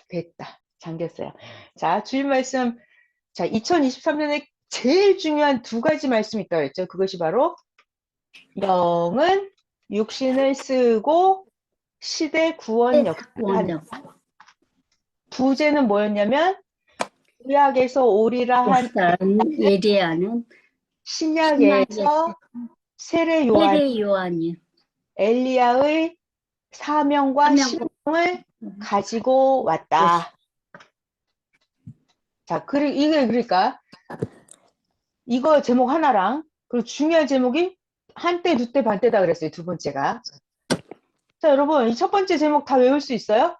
됐다. 잠겼어요. 자, 주일 말씀. 자, 2023년에 제일 중요한 두 가지 말씀이 있다고 했죠. 그것이 바로 영은 육신을 쓰고 시대 구원 역사를 한다. 부제는 뭐였냐면 구약에서 오리라 한 역사는 예리하는 신약에서 세례 요한 요한이 엘리야의 사명과 신명을 가지고 왔다. 자, 이게 그러니까 이거 제목 하나랑 그리고 중요한 제목이 한때, 두때, 반때다 그랬어요. 두 번째가. 자, 여러분 이 첫 번째 제목 다 외울 수 있어요?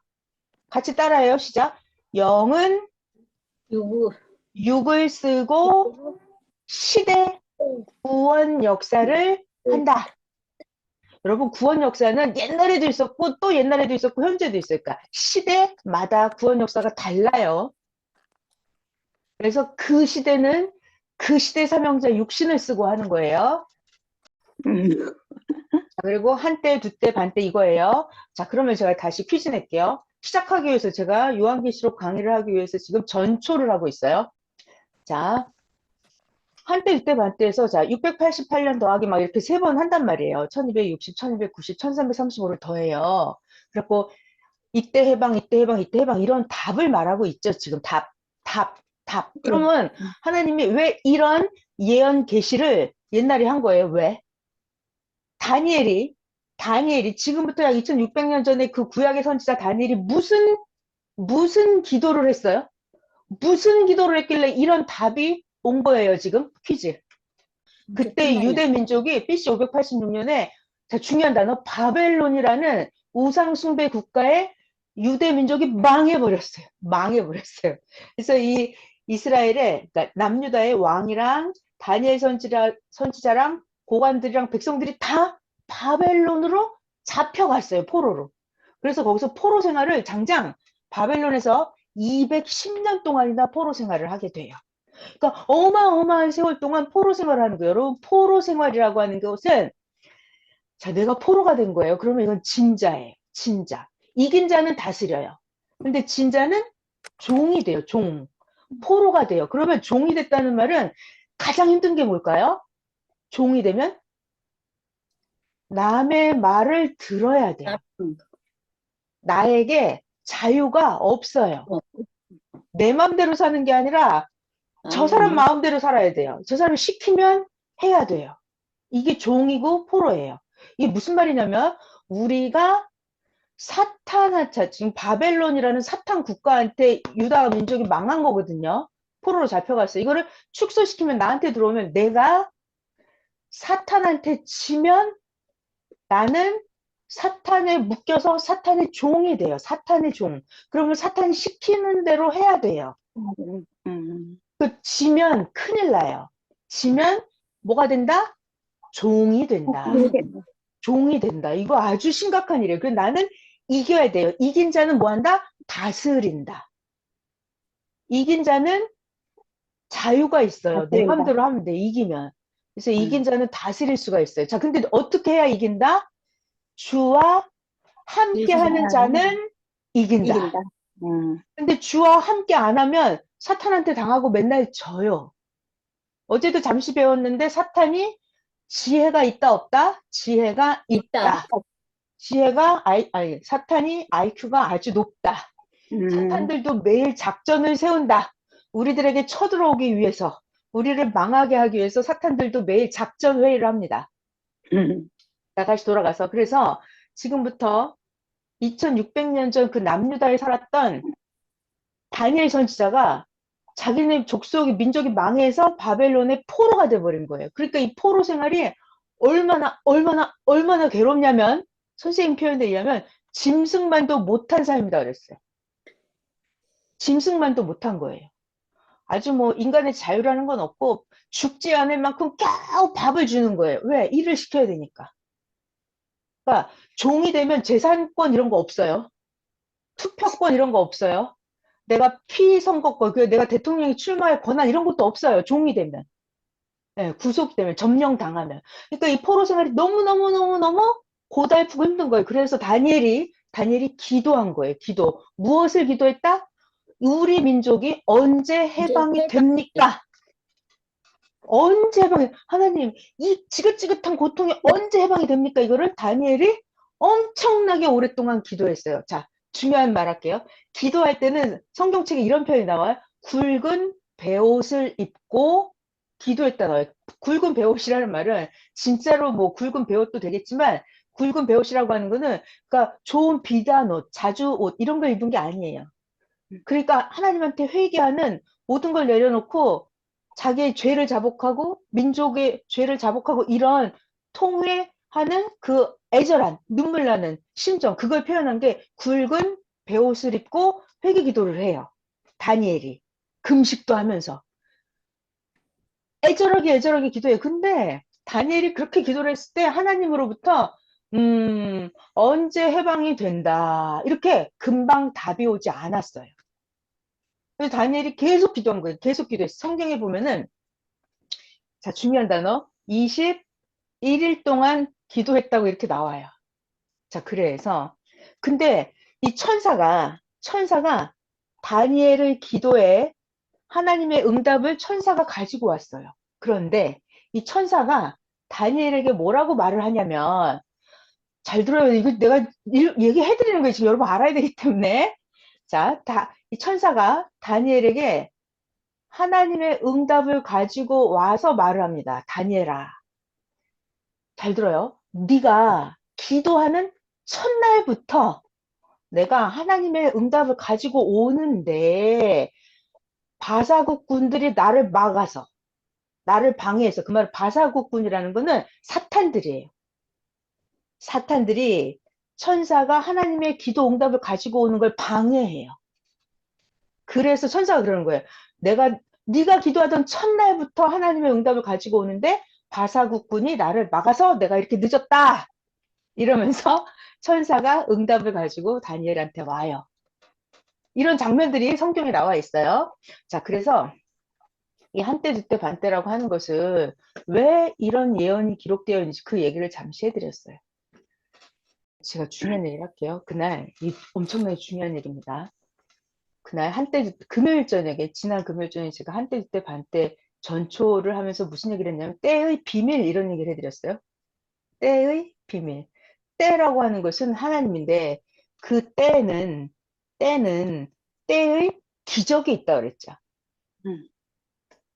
같이 따라해요. 시작. 영은 육을 쓰고 시대 구원 역사를 한다. 여러분 구원 역사는 옛날에도 있었고 또 옛날에도 있었고 현재도 있을까? 시대마다 구원 역사가 달라요. 그래서 그 시대는 그 시대 사명자 육신을 쓰고 하는 거예요. 자, 그리고 한때, 두때, 반때 이거예요. 자, 그러면 제가 다시 퀴즈 낼게요. 시작하기 위해서 제가 요한계시록 강의를 하기 위해서 지금 전초를 하고 있어요. 자, 한때, 두때, 반때에서 자, 688년 더하기 막 이렇게 세 번 한단 말이에요. 1260, 1290, 1335를 더해요. 그래갖고 이때 해방, 이때 해방, 이때 해방 이런 답을 말하고 있죠. 지금 답. 그러면 하나님이 왜 이런 예언 계시를 옛날에 한 거예요? 왜? 다니엘이 지금부터 약 2600년 전에 그 구약의 선지자 다니엘이 무슨 기도를 했어요? 무슨 기도를 했길래 이런 답이 온 거예요, 지금? 퀴즈. 그때 유대 민족이 BC 586년에 자, 중요한 단어 바벨론이라는 우상 숭배 국가에 유대 민족이 망해버렸어요. 그래서 이 이스라엘의 그러니까 남유다의 왕이랑 다니엘 선지자랑 고관들이랑 백성들이 다 바벨론으로 잡혀갔어요. 포로로. 그래서 거기서 포로 생활을 장장 바벨론에서 210년 동안이나 포로 생활을 하게 돼요. 그러니까 어마어마한 세월 동안 포로 생활을 하는 거예요. 여러분 포로 생활이라고 하는 것은 자 내가 포로가 된 거예요. 그러면 이건 진자예요. 진자. 이긴 자는 다스려요. 근데 진자는 종이 돼요. 종. 포로가 돼요. 그러면 종이 됐다는 말은 가장 힘든 게 뭘까요? 종이 되면 남의 말을 들어야 돼요. 나에게 자유가 없어요. 내 마음대로 사는 게 아니라 저 사람 마음대로 살아야 돼요. 저 사람이 시키면 해야 돼요. 이게 종이고 포로예요. 이게 무슨 말이냐면 우리가 지금 바벨론이라는 사탄 국가한테 유다 민족이 망한 거거든요. 포로로 잡혀갔어요. 이거를 축소시키면 나한테 들어오면 내가 사탄한테 지면 나는 사탄에 묶여서 사탄의 종이 돼요. 사탄의 종. 그러면 사탄이 시키는 대로 해야 돼요. 그 지면 큰일 나요. 지면 뭐가 된다? 종이 된다. 종이 된다. 이거 아주 심각한 일이에요. 그래서 나는 이겨야 돼요. 이긴 자는 뭐 한다? 다스린다. 이긴 자는 자유가 있어요. 내 맘대로 하면 돼. 이기면. 그래서 이긴 자는 다스릴 수가 있어요. 자, 근데 어떻게 해야 이긴다? 주와 함께 하는 자는 이긴다. 근데 주와 함께 안 하면 사탄한테 당하고 맨날 져요. 어제도 잠시 배웠는데 사탄이 지혜가 있다 없다? 지혜가 있다. 사탄이 IQ가 아주 높다. 사탄들도 매일 작전을 세운다. 우리들에게 쳐들어오기 위해서, 우리를 망하게 하기 위해서 사탄들도 매일 작전 회의를 합니다. 자, 다시 돌아가서 그래서 지금부터 2600년 전 그 남유다에 살았던 다니엘 선지자가 자기네 족속이 민족이 망해서 바벨론의 포로가 돼버린 거예요. 그러니까 이 포로 생활이 얼마나 괴롭냐면 선생님 표현에 의하면 짐승만도 못한 삶이다 그랬어요. 짐승만도 못한 거예요. 아주 뭐 인간의 자유라는 건 없고 죽지 않을 만큼 겨우 밥을 주는 거예요. 왜? 일을 시켜야 되니까. 그러니까 종이 되면 재산권 이런 거 없어요. 투표권 이런 거 없어요. 내가 피선거권, 내가 대통령이 출마할 권한 이런 것도 없어요. 종이 되면. 네, 구속되면, 점령당하면. 그러니까 이 포로 생활이 너무너무 고달프고 힘든 거예요. 그래서 다니엘이 다니엘이 기도한 거예요. 기도. 무엇을 기도했다? 우리 민족이 언제 이제 해방이 됩니까? 언제 해방이, 하나님, 이 지긋지긋한 고통이 언제 해방이 됩니까? 이거를 다니엘이 엄청나게 오랫동안 기도했어요. 자, 중요한 말 할게요. 기도할 때는 성경책에 이런 표현이 나와요. 굵은 베옷을 입고 기도했다 나와요. 굵은 베옷이라는 말은 진짜로 뭐 굵은 베옷도 되겠지만 굵은 베옷이라고 하는 거는 그러니까 좋은 비단 옷, 자주 옷 이런 걸 입은 게 아니에요. 그러니까 하나님한테 회개하는 모든 걸 내려놓고 자기의 죄를 자복하고 민족의 죄를 자복하고 이런 통회하는 그 애절한 눈물 나는 심정 그걸 표현한 게 굵은 베옷을 입고 회개 기도를 해요. 다니엘이 금식도 하면서 애절하게 기도해요. 근데 다니엘이 그렇게 기도를 했을 때 하나님으로부터 언제 해방이 된다 이렇게 금방 답이 오지 않았어요. 그래서 다니엘이 계속 기도한 거예요. 계속 기도했어. 성경에 보면은, 자, 중요한 단어, 21일 동안 기도했다고 이렇게 나와요. 자, 그래서, 근데 이 천사가 다니엘의 기도에 하나님의 응답을 천사가 가지고 왔어요. 그런데 이 천사가 다니엘에게 뭐라고 말을 하냐면, 잘 들어요. 이거 내가 얘기해드리는 거예요. 지금 여러분 알아야 되기 때문에. 자, 이 천사가 다니엘에게 하나님의 응답을 가지고 와서 말을 합니다. 다니엘아, 잘 들어요. 네가 기도하는 첫날부터 내가 하나님의 응답을 가지고 오는데 바사국군들이 나를 막아서 나를 방해해서 그 말 바사국군이라는 거는 사탄들이에요. 사탄들이 천사가 하나님의 기도 응답을 가지고 오는 걸 방해해요. 그래서 천사가 그러는 거예요. 네가 기도하던 첫날부터 하나님의 응답을 가지고 오는데 바사국군이 나를 막아서 내가 이렇게 늦었다. 이러면서 천사가 응답을 가지고 다니엘한테 와요. 이런 장면들이 성경에 나와 있어요. 자, 그래서 이 한때, 두때, 반때라고 하는 것은 왜 이런 예언이 기록되어 있는지 그 얘기를 잠시 해드렸어요. 제가 중요한 얘기를 할게요. 그날, 이 엄청나게 중요한 일입니다. 그날 한때 금요일 저녁에 지난 금요일 저녁에 제가 한때 그때 반때 전초를 하면서 무슨 얘기를 했냐면 때의 비밀 이런 얘기를 해드렸어요. 때의 비밀. 때라고 하는 것은 하나님인데 그 때는 때의 기적이 있다 그랬죠.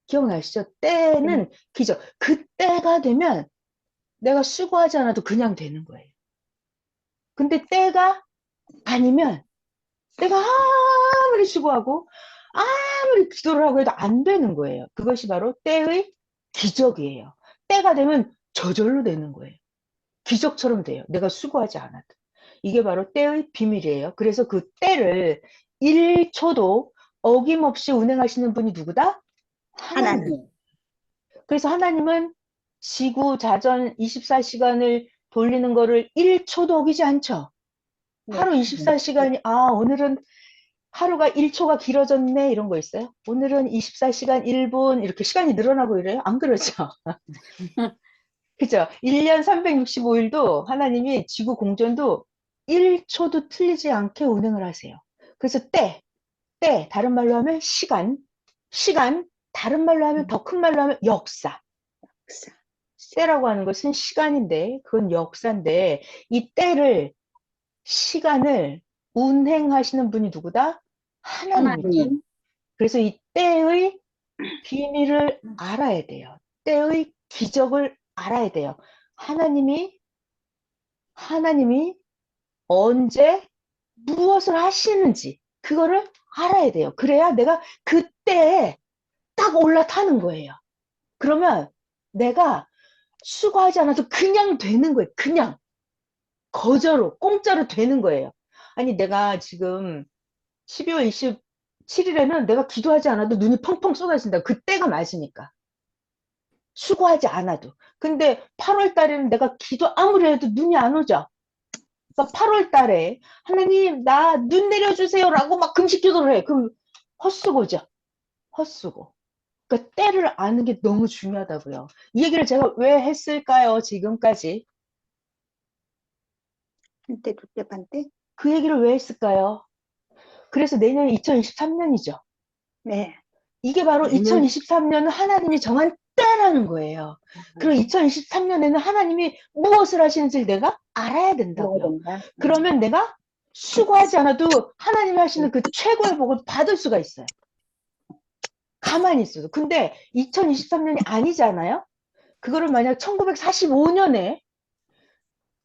기억나시죠? 때는 기적. 그 때가 되면 내가 수고하지 않아도 그냥 되는 거예요. 근데 때가 아니면 내가 아무리 수고하고 아무리 기도를 하고 해도 안 되는 거예요. 그것이 바로 때의 기적이에요. 때가 되면 저절로 되는 거예요. 기적처럼 돼요. 내가 수고하지 않아도. 이게 바로 때의 비밀이에요. 그래서 그 때를 1초도 어김없이 운행하시는 분이 누구다? 하나님. 하나님. 그래서 하나님은 지구 자전 24시간을 돌리는 거를 1초도 어기지 않죠. 하루 24시간이, 오늘은 하루가 1초가 길어졌네, 이런 거 있어요? 오늘은 24시간 1분, 이렇게 시간이 늘어나고 이래요? 안 그러죠? 그죠? 1년 365일도 하나님이 지구 공전도 1초도 틀리지 않게 운행을 하세요. 그래서 다른 말로 하면 시간, 다른 말로 하면 더 큰 말로 하면 역사. 때라고 하는 것은 시간인데, 그건 역사인데, 이 시간을 운행하시는 분이 누구다? 하나님이다. 하나님. 그래서 이 때의 비밀을 알아야 돼요. 때의 기적을 알아야 돼요. 하나님이 언제 무엇을 하시는지 그거를 알아야 돼요. 그래야 내가 그때에 딱 올라타는 거예요. 그러면 내가 수고하지 않아도 그냥 되는 거예요. 그냥 거저로 공짜로 되는 거예요. 아니 내가 지금 12월 27일에는 내가 기도하지 않아도 눈이 펑펑 쏟아진다. 그때가 맞으니까. 수고하지 않아도. 근데 8월 달에는 내가 기도 아무리 해도 눈이 안 오죠. 그러니까 8월 달에 하나님 나 눈 내려주세요라고 막 금식 기도를 해. 그럼 헛수고죠. 헛수고. 그러니까 때를 아는 게 너무 중요하다고요. 이 얘기를 제가 왜 했을까요? 지금까지. 한때, 두때, 반때? 그 얘기를 왜 했을까요? 그래서 내년이 2023년이죠. 네. 이게 바로 내년 2023년은 하나님이 정한 때라는 거예요. 그리고 2023년에는 하나님이 무엇을 하시는지 내가 알아야 해야 된다고요. 된다. 그러면 내가 수고하지 않아도 하나님이 하시는 그 최고의 복을 받을 수가 있어요. 가만히 있어도. 근데 2023년이 아니잖아요? 그거를 만약 1945년에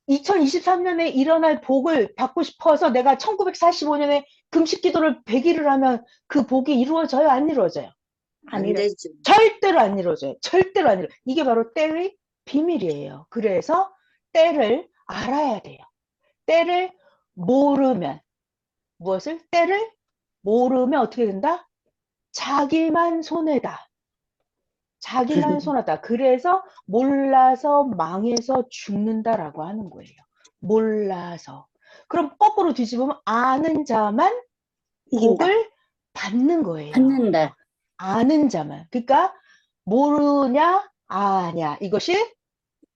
2023년에 일어날 복을 받고 싶어서 내가 1945년에 금식 기도를 100일을 하면 그 복이 이루어져요? 안 이루어져요? 안 되죠. 절대로 안 이루어져요. 절대로 안 이루어져요. 이게 바로 때의 비밀이에요. 그래서 때를 알아야 돼요. 때를 모르면 무엇을? 때를 모르면 어떻게 된다? 자기만 손해다. 자기만 손하다. 그래서 몰라서 망해서 죽는다라고 하는 거예요. 몰라서. 그럼 거꾸로 뒤집으면 아는 자만 이긴다. 복을 받는 거예요. 받는다. 아는 자만. 그러니까 모르냐 아냐 이것이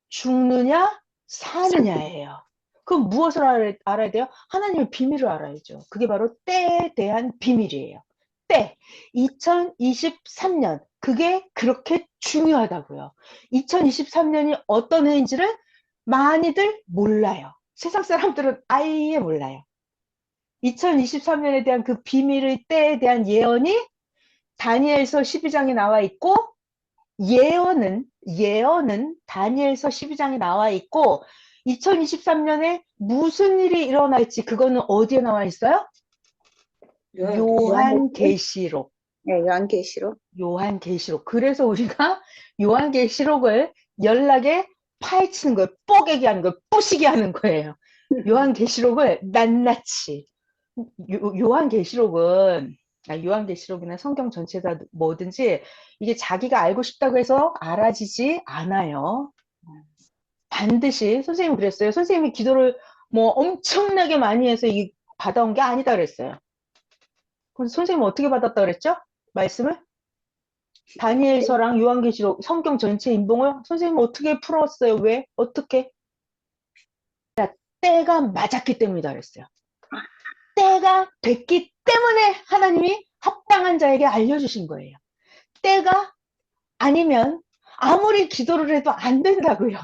죽느냐 사느냐예요. 그럼 무엇을 알아야 돼요? 하나님의 비밀을 알아야죠. 그게 바로 때에 대한 비밀이에요. 때. 2023년. 그게 그렇게 중요하다고요. 2023년이 어떤 해인지를 많이들 몰라요. 세상 사람들은 아예 몰라요. 2023년에 대한 그 비밀의 때에 대한 예언이 다니엘서 12장에 나와 있고 예언은 다니엘서 12장에 나와 있고 2023년에 무슨 일이 일어날지 그거는 어디에 나와 있어요? 요한계시록? 요한계시록. 네, 요한계시록. 요한계시록. 그래서 우리가 요한계시록을 연락에 파헤치는 거예요. 뽀개게 하는 거예요. 부시게 하는 거예요. 요한계시록을 낱낱이. 요한계시록은 요한계시록이나 성경 전체가 뭐든지 이게 자기가 알고 싶다고 해서 알아지지 않아요. 반드시 선생님이 그랬어요. 선생님이 기도를 뭐 엄청나게 많이 해서 이 받아온 게 아니다 그랬어요. 그래서 선생님은 어떻게 받았다 그랬죠? 말씀을? 다니엘서랑 요한계시록 성경 전체 인봉을 선생님은 어떻게 풀었어요? 왜? 어떻게? 때가 맞았기 때문이다 그랬어요. 때가 됐기 때문에 하나님이 합당한 자에게 알려주신 거예요. 때가 아니면 아무리 기도를 해도 안 된다고요.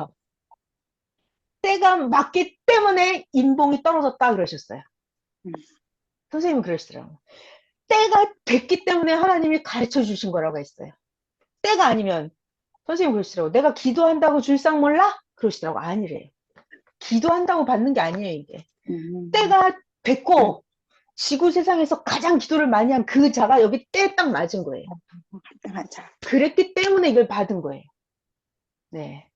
때가 맞기 때문에 인봉이 떨어졌다 그러셨어요. 선생님은 그러시더라고요. 때가 됐기 때문에 하나님이 가르쳐 주신 거라고 했어요. 때가 아니면 선생님 그러시더라고요. 내가 기도한다고 줄상 몰라? 그러시더라고요. 아니래요. 기도한다고 받는 게 아니에요, 이게. 때가 됐고 지구 세상에서 가장 기도를 많이 한 그 자가 여기 때에 딱 맞은 거예요. 맞아. 그랬기 때문에 이걸 받은 거예요. 네.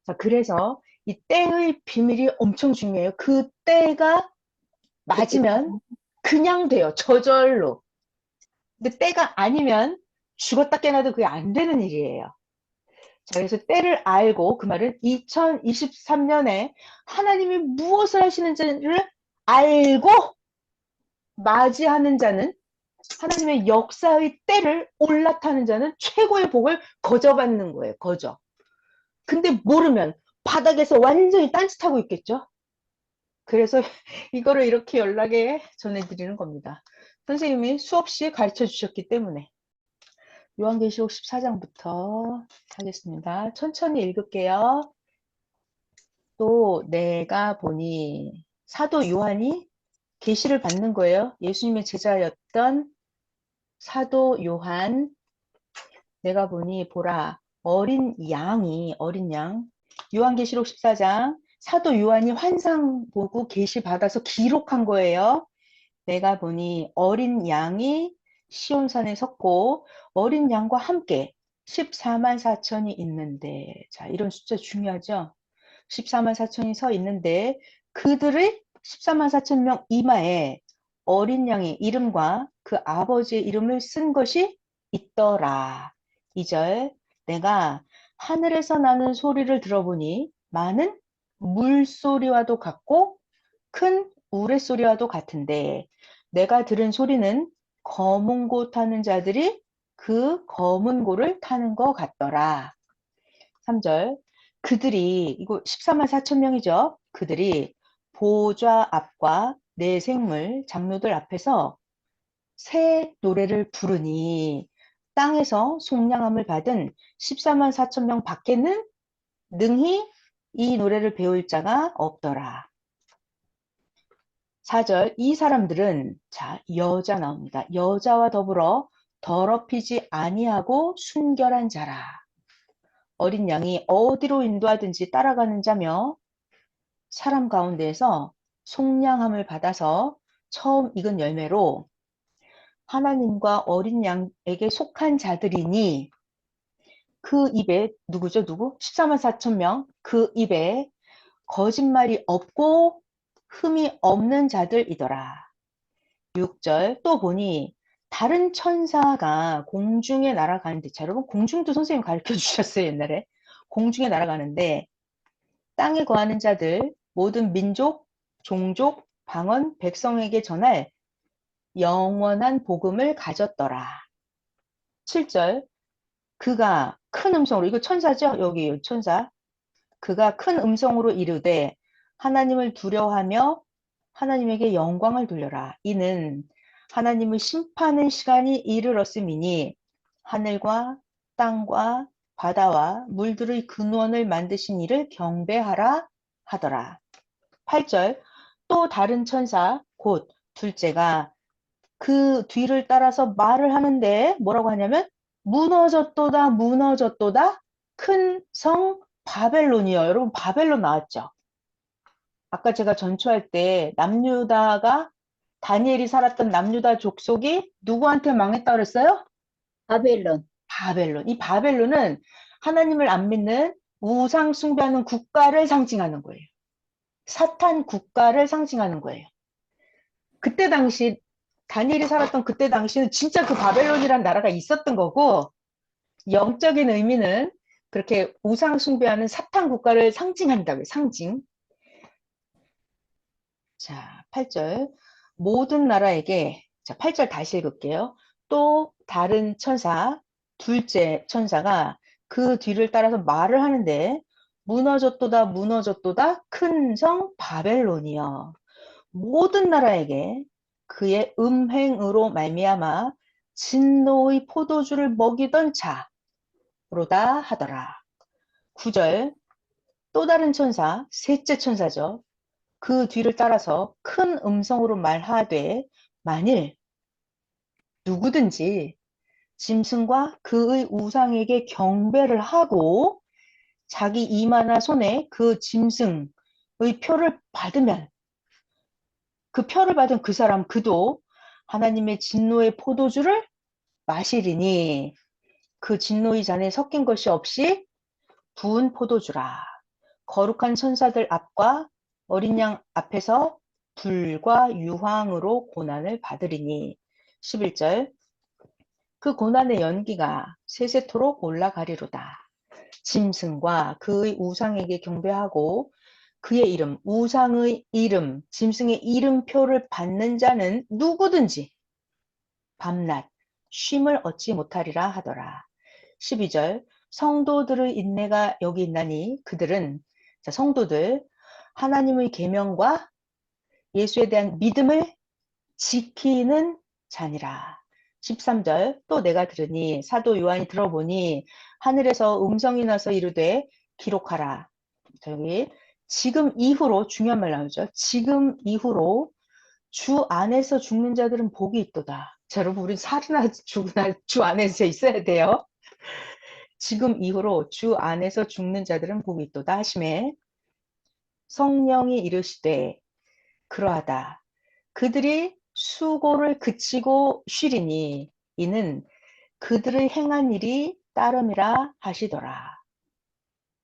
자, 그래서 이 때의 비밀이 엄청 중요해요. 그 때가 맞으면 그냥 돼요. 저절로. 근데 때가 아니면 죽었다 깨나도 그게 안 되는 일이에요. 자, 그래서 때를 알고 그 말은 2023년에 하나님이 무엇을 하시는지를 알고 맞이하는 자는 하나님의 역사의 때를 올라타는 자는 최고의 복을 거저받는 거예요. 거저. 근데 모르면 바닥에서 완전히 딴짓하고 있겠죠. 그래서 이거를 이렇게 연락에 전해드리는 겁니다. 선생님이 수없이 가르쳐 주셨기 때문에. 요한계시록 14장부터 하겠습니다. 천천히 읽을게요. 또 내가 보니 사도 요한이 계시를 받는 거예요. 예수님의 제자였던 사도 요한. 내가 보니 보라 어린 양 요한계시록 14장 사도 요한이 환상 보고 계시 받아서 기록한 거예요. 내가 보니 어린 양이 시온산에 섰고 어린 양과 함께 14만 4천이 있는데 자 이런 숫자 중요하죠. 14만 4천이 서 있는데 그들의 14만 4천 명 이마에 어린 양의 이름과 그 아버지의 이름을 쓴 것이 있더라. 2절 내가 하늘에서 나는 소리를 들어보니 많은 물소리와도 같고 큰 우레소리와도 같은데 내가 들은 소리는 검은 고 타는 자들이 그 검은 고를 타는 것 같더라. 3절 그들이 이거 14만 4천 명이죠. 그들이 보좌 앞과 내 생물 장로들 앞에서 새 노래를 부르니 땅에서 속량함을 받은 14만 4천 명 밖에는 능히 이 노래를 배울 자가 없더라. 4절 이 사람들은 자 여자 나옵니다. 여자와 더불어 더럽히지 아니하고 순결한 자라. 어린 양이 어디로 인도하든지 따라가는 자며 사람 가운데에서 속량함을 받아서 처음 익은 열매로 하나님과 어린 양에게 속한 자들이니 그 입에 누구죠? 누구? 14만 4천 명. 그 입에 거짓말이 없고 흠이 없는 자들이더라. 6절 또 보니 다른 천사가 공중에 날아가는데 자, 여러분 공중도 선생님 가르쳐 주셨어요. 옛날에. 공중에 날아가는데 땅에 거하는 자들 모든 민족, 종족, 방언, 백성에게 전할 영원한 복음을 가졌더라. 7절 그가 큰 음성으로 이거 천사죠? 여기 천사. 그가 큰 음성으로 이르되 하나님을 두려워하며 하나님에게 영광을 돌려라. 이는 하나님을 심판의 시간이 이르렀음이니 하늘과 땅과 바다와 물들의 근원을 만드신 이를 경배하라 하더라. 8절 또 다른 천사 곧 둘째가 그 뒤를 따라서 말을 하는데 뭐라고 하냐면 무너졌도다 무너졌도다 큰 성 바벨론이요. 여러분 바벨론 나왔죠? 아까 제가 전초할 때 남유다가 다니엘이 살았던 남유다 족속이 누구한테 망했다 그랬어요? 바벨론. 바벨론. 이 바벨론은 하나님을 안 믿는 우상 숭배하는 국가를 상징하는 거예요. 사탄 국가를 상징하는 거예요. 그때 당시 다니엘이 살았던 그때 당시는 진짜 그 바벨론이란 나라가 있었던 거고 영적인 의미는 그렇게 우상 숭배하는 사탄 국가를 상징한다고요. 상징. 자, 8절. 모든 나라에게 자, 8절 다시 읽을게요. 또 다른 천사, 둘째 천사가 그 뒤를 따라서 말을 하는데 무너졌도다 무너졌도다 큰 성 바벨론이여. 모든 나라에게 그의 음행으로 말미암아 진노의 포도주를 먹이던 자로다 하더라. 9절 또 다른 천사, 셋째 천사죠. 그 뒤를 따라서 큰 음성으로 말하되 만일 누구든지 짐승과 그의 우상에게 경배를 하고 자기 이마나 손에 그 짐승의 표를 받으면 그 표를 받은 그 사람 그도 하나님의 진노의 포도주를 마시리니 그 진노의 잔에 섞인 것이 없이 부은 포도주라. 거룩한 천사들 앞과 어린 양 앞에서 불과 유황으로 고난을 받으리니 11절 그 고난의 연기가 세세토록 올라가리로다. 짐승과 그의 우상에게 경배하고 그의 이름, 우상의 이름, 짐승의 이름표를 받는 자는 누구든지 밤낮 쉼을 얻지 못하리라 하더라. 12절 성도들의 인내가 여기 있나니 그들은 자, 성도들 하나님의 계명과 예수에 대한 믿음을 지키는 자니라. 13절 또 내가 들으니 사도 요한이 들어보니 하늘에서 음성이 나서 이르되 기록하라. 저기 지금 이후로 중요한 말 나오죠. 지금 이후로 주 안에서 죽는 자들은 복이 있도다. 자, 여러분 우리 살이나 죽으나 주 안에서 있어야 돼요. 지금 이후로 주 안에서 죽는 자들은 복이 있도다 하심에 성령이 이르시되 그러하다. 그들이 수고를 그치고 쉬리니 이는 그들의 행한 일이 따름이라 하시더라.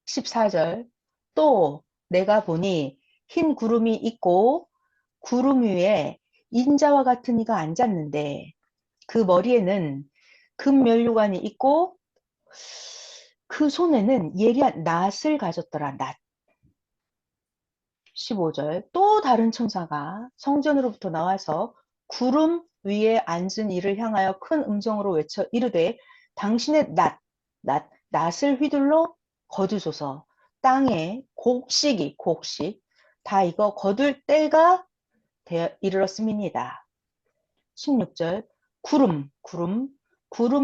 14절 또 내가 보니 흰 구름이 있고 구름 위에 인자와 같은 이가 앉았는데 그 머리에는 금면류관이 있고 그 손에는 예리한 낫을 가졌더라. 낫. 15절 또 다른 천사가 성전으로부터 나와서 구름 위에 앉은 이를 향하여 큰 음성으로 외쳐 이르되 당신의 낫을 휘둘러 거두소서 땅에 곡식 다 이거 거둘 때가 이르렀음이니이다. 16절 구름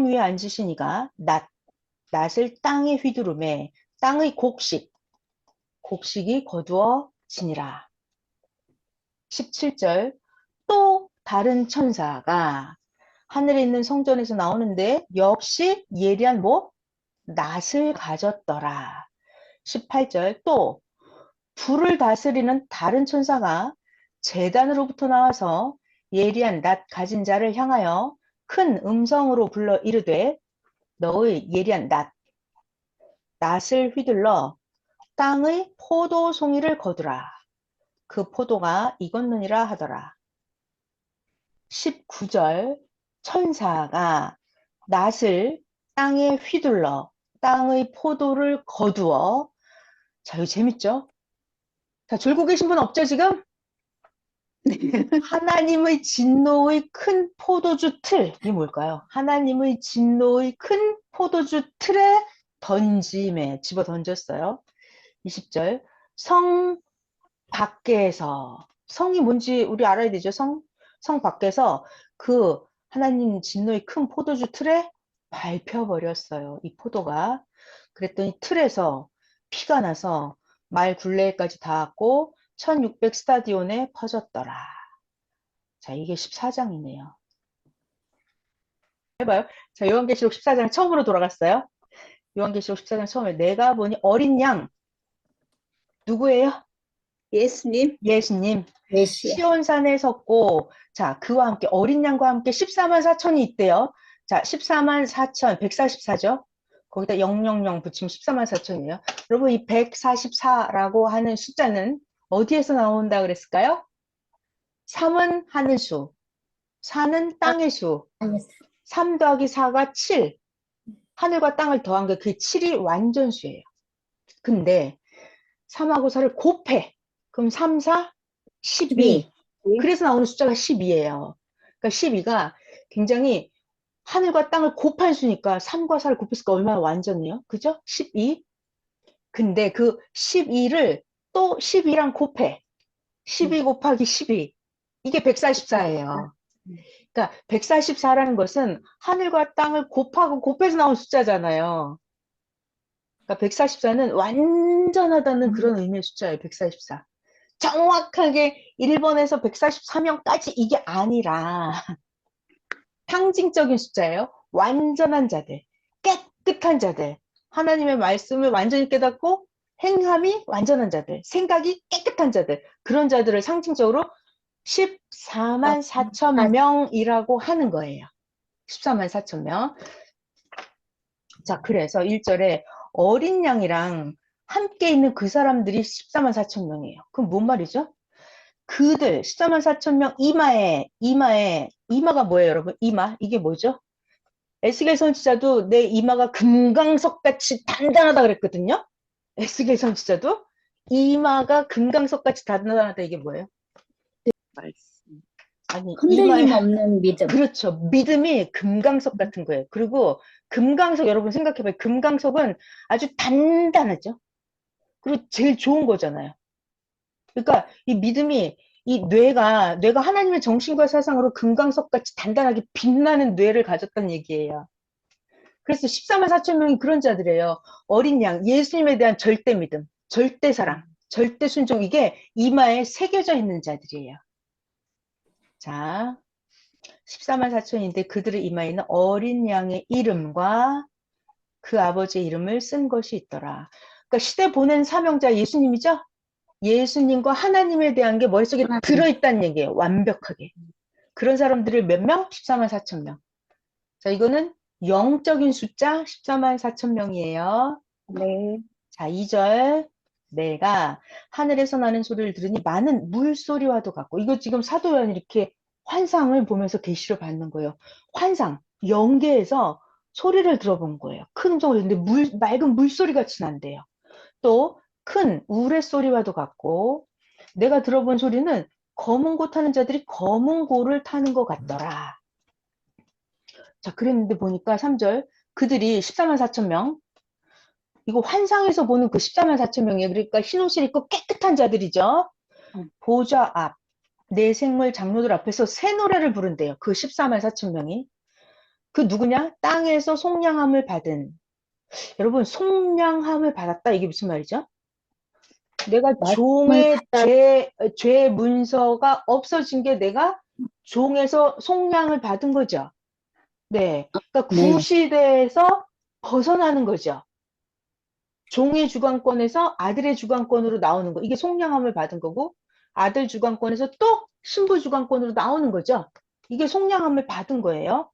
위에 앉으시니가 낫을 땅에 휘두르매 땅의 곡식이 거두어지니라. 17절 또 다른 천사가 하늘에 있는 성전에서 나오는데 역시 예리한 낫을 가졌더라. 18절 또 불을 다스리는 다른 천사가 제단으로부터 나와서 예리한 낫 가진 자를 향하여 큰 음성으로 불러 이르되 너의 예리한 낫을 휘둘러 땅의 포도송이를 거두라. 그 포도가 익었느니라 하더라. 19절 천사가 낫을 땅에 휘둘러 땅의 포도를 거두어. 자, 이거 재밌죠? 자, 졸고 계신 분 없죠, 지금? 하나님의 진노의 큰 포도주 틀, 이게 뭘까요? 하나님의 진노의 큰 포도주 틀에 집어 던졌어요. 20절 성 밖에서, 성이 뭔지 우리 알아야 되죠? 성 밖에서 그 하나님 진노의 큰 포도주 틀에 밟혀버렸어요. 이 포도가. 그랬더니 틀에서 피가 나서 말 굴레까지 닿았고 1600 스타디온에 퍼졌더라. 자, 이게 14장이네요. 해봐요. 자, 요한계시록 14장 처음으로 돌아갔어요. 요한계시록 14장 처음에 내가 보니 어린 양 누구예요? 예수님. 예수님. 메시아. 시온산에 섰고, 자, 그와 함께 어린 양과 함께 14만 4천이 있대요. 자, 14만 4천, 144죠? 거기다 000 붙이면 14만 4천이에요. 여러분, 이 144라고 하는 숫자는 어디에서 나온다 그랬을까요? 3은 하늘 수, 4는 땅의 수, 3 더하기 4가 7. 하늘과 땅을 더한 게 그 7이 완전수예요. 근데 3하고 4를 곱해. 그럼 3, 4, 12. 그래서 나오는 숫자가 12예요. 그러니까 12가 굉장히 하늘과 땅을 곱한 수니까 3과 4를 곱했으니까 얼마나 완전해요? 그죠? 12. 근데 그 12를 또 12랑 곱해. 12 곱하기 12. 이게 144예요. 그러니까 144라는 것은 하늘과 땅을 곱하고 곱해서 나온 숫자잖아요. 그러니까 144는 완전하다는 그런 의미의 숫자예요. 144. 정확하게 1번에서 144명까지 이게 아니라 상징적인 숫자예요. 완전한 자들, 깨끗한 자들, 하나님의 말씀을 완전히 깨닫고 행함이 완전한 자들, 생각이 깨끗한 자들, 그런 자들을 상징적으로 14만 4천 명이라고 하는 거예요. 14만 4천 명. 자, 그래서 1절에 어린 양이랑 함께 있는 그 사람들이 14만 4천 명이에요. 그럼 뭔 말이죠? 그들 14만 4천 명 이마가 뭐예요, 여러분? 이마 이게 뭐죠? 에스겔 선지자도 내 이마가 금강석같이 단단하다 그랬거든요. 에스겔 선지자도 이마가 금강석같이 단단하다. 이게 뭐예요? 말씀. 아니, 흔들림 없는 믿음. 그렇죠. 믿음이 금강석 같은 거예요. 그리고 금강석, 여러분 생각해봐요. 금강석은 아주 단단하죠. 그리고 제일 좋은 거잖아요. 그러니까 이 믿음이, 이 뇌가 하나님의 정신과 사상으로 금강석같이 단단하게 빛나는 뇌를 가졌다는 얘기예요. 그래서 14만 4천 명이 그런 자들이에요. 어린 양, 예수님에 대한 절대 믿음, 절대 사랑, 절대 순종, 이게 이마에 새겨져 있는 자들이에요. 자, 14만 4천인데 그들의 이마에는 어린 양의 이름과 그 아버지의 이름을 쓴 것이 있더라. 그러니까 시대 보낸 사명자 예수님이죠? 예수님과 하나님에 대한 게 머릿속에 들어있다는 얘기예요. 완벽하게. 그런 사람들을 몇 명? 14만 4천 명. 자, 이거는 영적인 숫자 14만 4천 명이에요. 네. 자, 2절. 내가 하늘에서 나는 소리를 들으니 많은 물소리와도 같고, 이거 지금 사도 요한이 이렇게 환상을 보면서 계시를 받는 거예요. 환상, 영계에서 소리를 들어본 거예요. 큰 음성으로. 근데 맑은 물소리 같이 난대요. 또 큰 우레소리와도 같고, 내가 들어본 소리는 검은 고 타는 자들이 검은 고를 타는 것 같더라. 자, 그랬는데 보니까 3절, 그들이 14만 4천 명, 이거 환상에서 보는 그 14만 4천 명이에요. 그러니까 흰 옷을 입고 깨끗한 자들이죠. 보좌 앞, 내 생물 장로들 앞에서 새 노래를 부른대요. 그 14만 4천 명이. 그 누구냐? 땅에서 속량함을 받은. 여러분, 속량함을 받았다. 이게 무슨 말이죠? 내가 말씀을 종의 죄 문서가 없어진 게 내가 종에서 속량을 받은 거죠. 네. 그러니까 네. 구시대에서 벗어나는 거죠. 종의 주관권에서 아들의 주관권으로 나오는 거. 이게 속량함을 받은 거고, 아들 주관권에서 또 신부 주관권으로 나오는 거죠. 이게 속량함을 받은 거예요.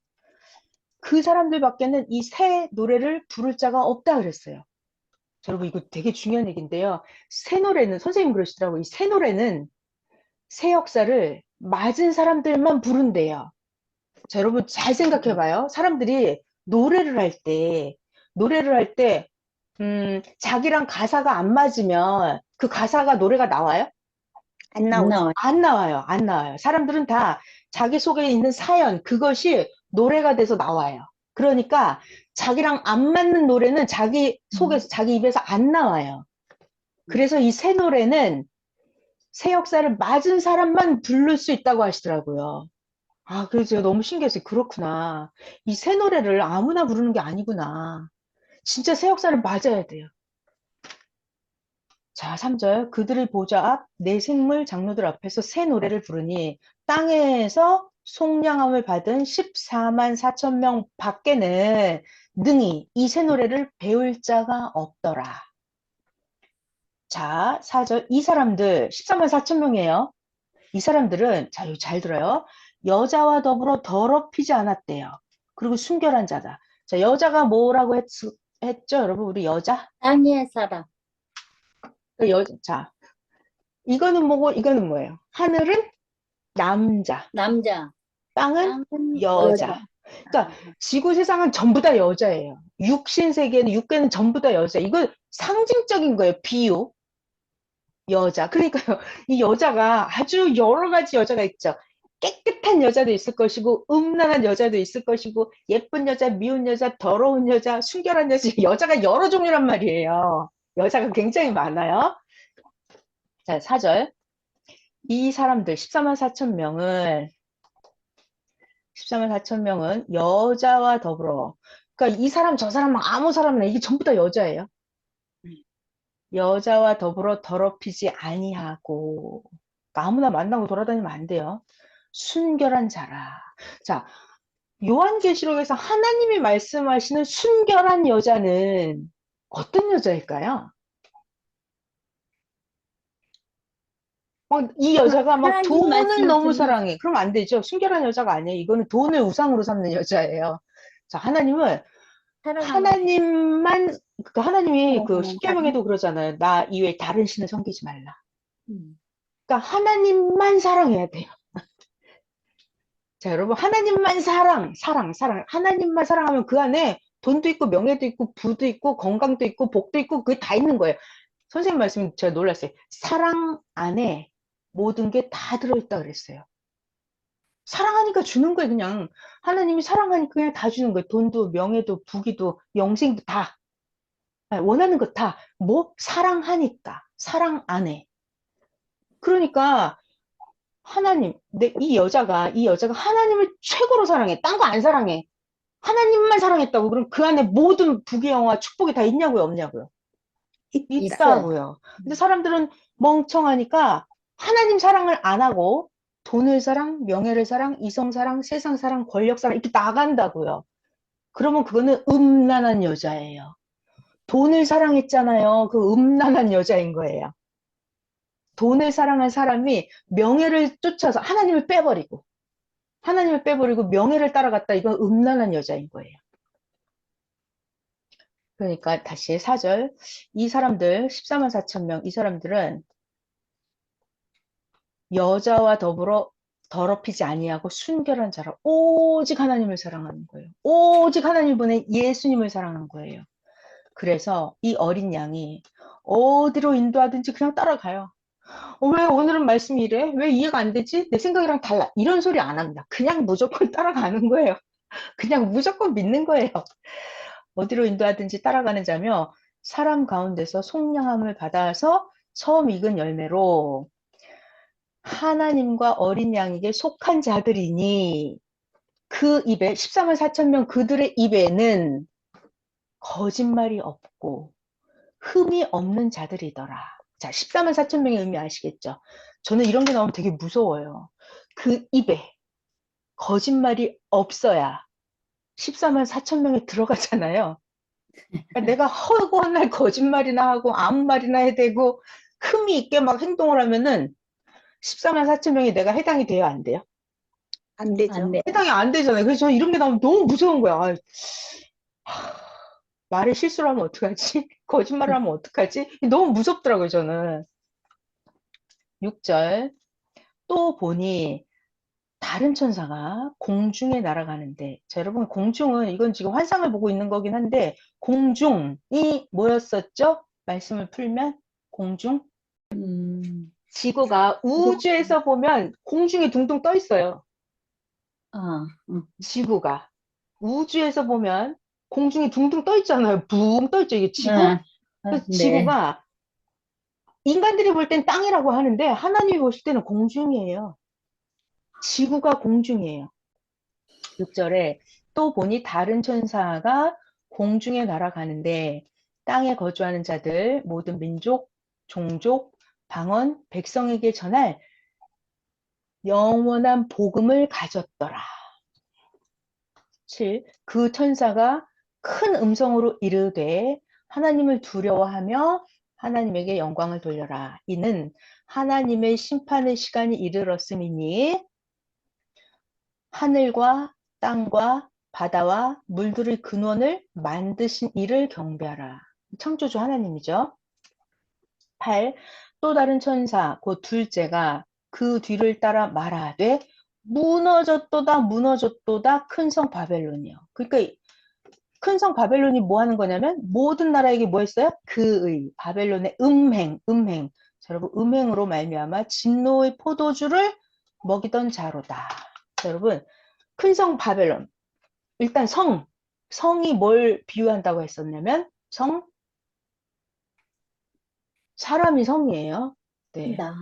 그 사람들밖에는 이 새 노래를 부를 자가 없다 그랬어요. 자, 여러분, 이거 되게 중요한 얘기인데요. 새 노래는, 선생님 그러시더라고요. 이 새 노래는 새 역사를 맞은 사람들만 부른대요. 자, 여러분 잘 생각해 봐요. 사람들이 노래를 할 때, 자기랑 가사가 안 맞으면 그 가사가 노래가 나와요? 안 안 나오죠. 나와요. 안 나와요. 안 나와요. 사람들은 다 자기 속에 있는 사연, 그것이 노래가 돼서 나와요. 그러니까 자기랑 안 맞는 노래는 자기 속에서, 자기 입에서 안 나와요. 그래서 이 새 노래는 새 역사를 맞은 사람만 부를 수 있다고 하시더라고요. 아, 그래서 제가 너무 신기했어요. 그렇구나. 이 새 노래를 아무나 부르는 게 아니구나. 진짜 새 역사를 맞아야 돼요. 자, 3절. 그들의 보좌 앞 내 생물 장로들 앞에서 새 노래를 부르니 땅에서 속량함을 받은 14만 4천 명 밖에는 능히 이 새 노래를 배울 자가 없더라. 자, 4절. 이 사람들 14만 4천 명이에요. 이 사람들은, 자, 여기 잘 들어요. 여자와 더불어 더럽히지 않았대요. 그리고 순결한 자다. 자, 여자가 뭐라고 했죠? 여러분, 우리 여자? 땅의 사람, 자, 이거는 뭐고, 이거는 뭐예요? 하늘은 남자, 남자, 땅은 땅은 여자. 여자. 그러니까 지구 세상은 전부 다 여자예요. 육신 세계는, 육계는 전부 다 여자. 이거 상징적인 거예요. 비유. 여자. 그러니까요. 이 여자가 아주 여러 가지 여자가 있죠. 깨끗한 여자도 있을 것이고, 음란한 여자도 있을 것이고, 예쁜 여자, 미운 여자, 더러운 여자, 순결한 여자, 여자가 여러 종류란 말이에요. 여자가 굉장히 많아요. 자, 4절. 이 사람들, 14만 4천 명을, 14만 4천 명은 여자와 더불어. 그러니까 이 사람, 저 사람, 아무 사람이나 이게 전부 다 여자예요. 여자와 더불어 더럽히지 아니하고. 그러니까 아무나 만나고 돌아다니면 안 돼요. 순결한 자라. 자, 요한계시록에서 하나님이 말씀하시는 순결한 여자는 어떤 여자일까요? 이 여자가 막 하나님 돈을 너무 말씀하시는 사랑해. 그럼 안 되죠. 순결한 여자가 아니에요. 이거는 돈을 우상으로 삼는 여자예요. 자, 하나님은 사랑하는 하나님만, 그 하나님이 그 사랑하는 자는 십계명에도 그러잖아요. 나 이외에 다른 신을 섬기지 말라. 음, 그러니까 하나님만 사랑해야 돼요. 자, 여러분, 하나님만 사랑. 하나님만 사랑하면 그 안에 돈도 있고, 명예도 있고, 부도 있고, 건강도 있고, 복도 있고, 그게 다 있는 거예요. 선생님 말씀 제가 놀랐어요. 사랑 안에 모든 게 다 들어있다 그랬어요. 사랑하니까 주는 거예요, 그냥. 하나님이 사랑하니까 그냥 다 주는 거예요. 돈도, 명예도, 부귀도, 영생도 다. 원하는 거 다. 뭐? 사랑하니까. 사랑 안에. 그러니까, 하나님, 이 여자가 하나님을 최고로 사랑해. 딴 거 안 사랑해. 하나님만 사랑했다고. 그럼 그 안에 모든 부귀, 영화, 축복이 다 있냐고요, 없냐고요? 있어요. 있다고요. 근데 사람들은 멍청하니까 하나님 사랑을 안 하고 돈을 사랑, 명예를 사랑, 이성 사랑, 세상 사랑, 권력 사랑 이렇게 나간다고요. 그러면 그거는 음란한 여자예요. 돈을 사랑했잖아요. 그 음란한 여자인 거예요. 돈을 사랑한 사람이 명예를 쫓아서 하나님을 빼버리고 명예를 따라갔다. 이건 음란한 여자인 거예요. 그러니까 다시 4절. 이 사람들 14만 4천 명, 이 사람들은 여자와 더불어 더럽히지 아니하고 순결한 자라 오직 하나님을 사랑하는 거예요. 오직 하나님 보낸 예수님을 사랑하는 거예요. 그래서 이 어린 양이 어디로 인도하든지 그냥 따라가요. 왜 오늘은 말씀이 이래? 왜 이해가 안 되지? 내 생각이랑 달라. 이런 소리 안 합니다. 그냥 무조건 따라가는 거예요. 그냥 무조건 믿는 거예요. 어디로 인도하든지 따라가는 자며 사람 가운데서 속량함을 받아서 처음 익은 열매로 하나님과 어린 양에게 속한 자들이니 그 입에 14만 4천 명 그들의 입에는 거짓말이 없고 흠이 없는 자들이더라. 자, 14만 4천 명의 의미 아시겠죠? 저는 이런 게 나오면 되게 무서워요. 그 입에 거짓말이 없어야 14만 4천 명이 들어가잖아요. 그러니까 내가 허구한 거짓말이나 하고 아무 말이나 해대고 흠이 있게 막 행동을 하면은 14만 4천 명이 내가 해당이 돼요, 안 돼요? 안 되죠. 안 돼. 해당이 안 되잖아요. 그래서 저는 이런 게 나오면 너무 무서운 거야. 아, 말을 실수를 하면 어떡하지? 거짓말을 하면 어떡하지? 너무 무섭더라고요, 저는. 6절. 또 보니 다른 천사가 공중에 날아가는데, 자, 여러분, 공중은 이건 지금 환상을 보고 있는 거긴 한데, 공중이 뭐였었죠? 말씀을 풀면, 공중? 지구가 우주에서 보면 공중에 둥둥 떠 있어요. 어, 지구가. 우주에서 보면 공중에 둥둥 떠 있잖아요. 붕 떠 있죠. 이게 지구? 그래서 네. 지구가 인간들이 볼 땐 땅이라고 하는데 하나님이 보실 때는 공중이에요. 지구가 공중이에요. 6절에 또 보니 다른 천사가 공중에 날아가는데 땅에 거주하는 자들 모든 민족, 종족, 방언, 백성에게 전할 영원한 복음을 가졌더라. 7. 그 천사가 큰 음성으로 이르되 하나님을 두려워하며 하나님에게 영광을 돌려라. 이는 하나님의 심판의 시간이 이르렀음이니 하늘과 땅과 바다와 물들의 근원을 만드신 이를 경배하라. 창조주 하나님이죠. 8. 또 다른 천사 곧 둘째가 그 뒤를 따라 말하되 무너졌도다 무너졌도다 큰 성 바벨론이요. 그러니까 큰 성 바벨론이 뭐 하는 거냐면 모든 나라에게 뭐 했어요? 그의 바벨론의 음행. 자, 여러분 음행으로 말미암아 진노의 포도주를 먹이던 자로다. 자, 여러분 큰 성 바벨론 일단 성이 뭘 비유한다고 했었냐면 사람이 성이에요. 네. 나.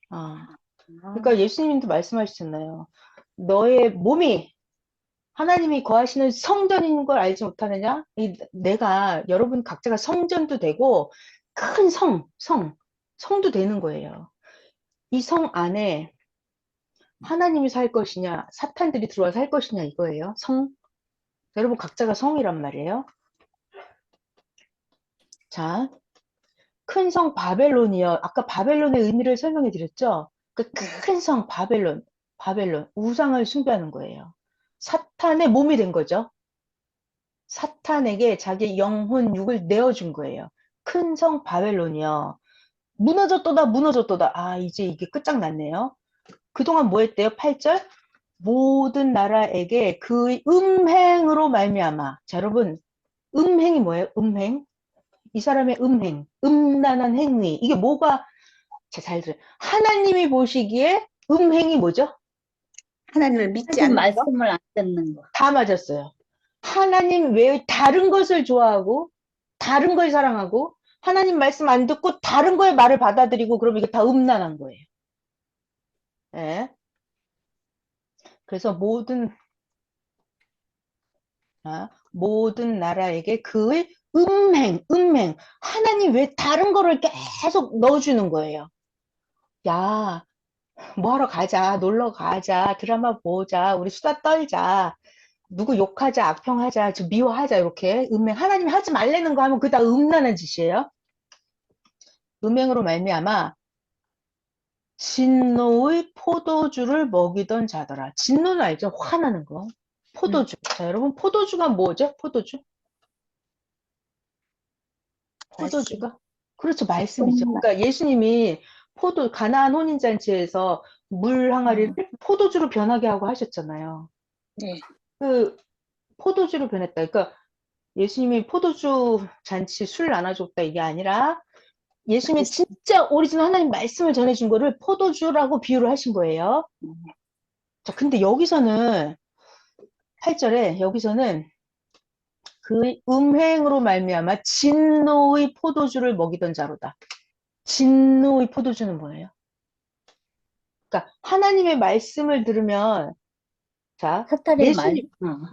아, 그러니까 예수님도 말씀하시잖아요. 너의 몸이 하나님이 거하시는 성전인 걸 알지 못하느냐? 내가 여러분 각자가 성전도 되고 큰 성도 되는 거예요. 이 성 안에 하나님이 살 것이냐, 사탄들이 들어와 살 것이냐 이거예요. 여러분 각자가 성이란 말이에요. 자, 큰 성 바벨론이요. 아까 바벨론의 의미를 설명해 드렸죠? 그 큰 성 바벨론, 우상을 숭배하는 거예요. 사탄의 몸이 된 거죠. 사탄에게 자기 영혼, 육을 내어준 거예요. 큰 성 바벨론이요. 무너졌도다. 아, 이제 이게 끝장났네요. 그동안 뭐 했대요? 8절? 모든 나라에게 그의 음행으로 말미암아. 자, 여러분, 음행이 뭐예요? 음행? 이 사람의 음란한 행위. 이게 뭐가, 자, 잘 들어요. 하나님이 보시기에 음행이 뭐죠? 하나님을 믿지 하나님 않는 거. 말씀을 안 듣는 거. 다 맞았어요. 하나님 외에 다른 것을 좋아하고, 다른 걸 사랑하고, 하나님 말씀 안 듣고, 다른 거의 말을 받아들이고, 그러면 이게 다 음란한 거예요. 예. 그래서 모든 나라에게 그의 음행. 하나님 외에 다른 거를 계속 넣어주는 거예요. 야, 뭐 하러 가자, 놀러 가자, 드라마 보자, 우리 수다 떨자, 누구 욕하자, 악평하자, 저 미워하자, 이렇게 음행. 하나님이 하지 말라는 거 하면 그게 다 음란한 짓이에요. 음행으로 말미암아 진노의 포도주를 먹이던 자더라. 진노는 알죠? 화나는 거. 포도주. 자, 여러분, 포도주가 뭐죠? 포도주가? 그렇죠. 말씀이죠. 그러니까 예수님이 가나안 혼인잔치에서 물 항아리를 포도주로 변하게 하고 하셨잖아요. 네. 그 포도주로 변했다. 그러니까 예수님이 포도주 잔치 술 나눠줬다 이게 아니라 예수님이 진짜 오리지널 하나님 말씀을 전해준 거를 포도주라고 비유를 하신 거예요. 자, 근데 여기서는 8절에 여기서는 그 음행으로 말미암아 진노의 포도주를 먹이던 자로다. 진노의 포도주는 뭐예요? 그러니까 하나님의 말씀을 들으면, 자, 사탄의 말.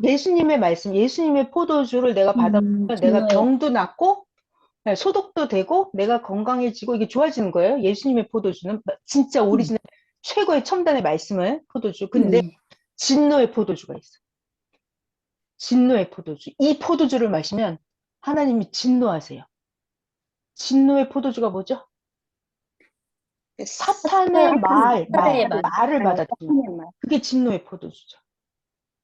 예수님의 말씀, 예수님의 포도주를 내가 받아보면 내가 진노의 병도 낫고, 네, 소독도 되고, 내가 건강해지고, 이게 좋아지는 거예요. 예수님의 포도주는 진짜 오리지널, 최고의 첨단의 말씀을, 포도주. 근데 진노의 포도주가 있어. 진노의 포도주. 이 포도주를 마시면 하나님이 진노하세요. 진노의 포도주가 뭐죠? 사탄의 사탄의 말. 말을 받아들이는 거예요. 그게 진노의 포도주죠.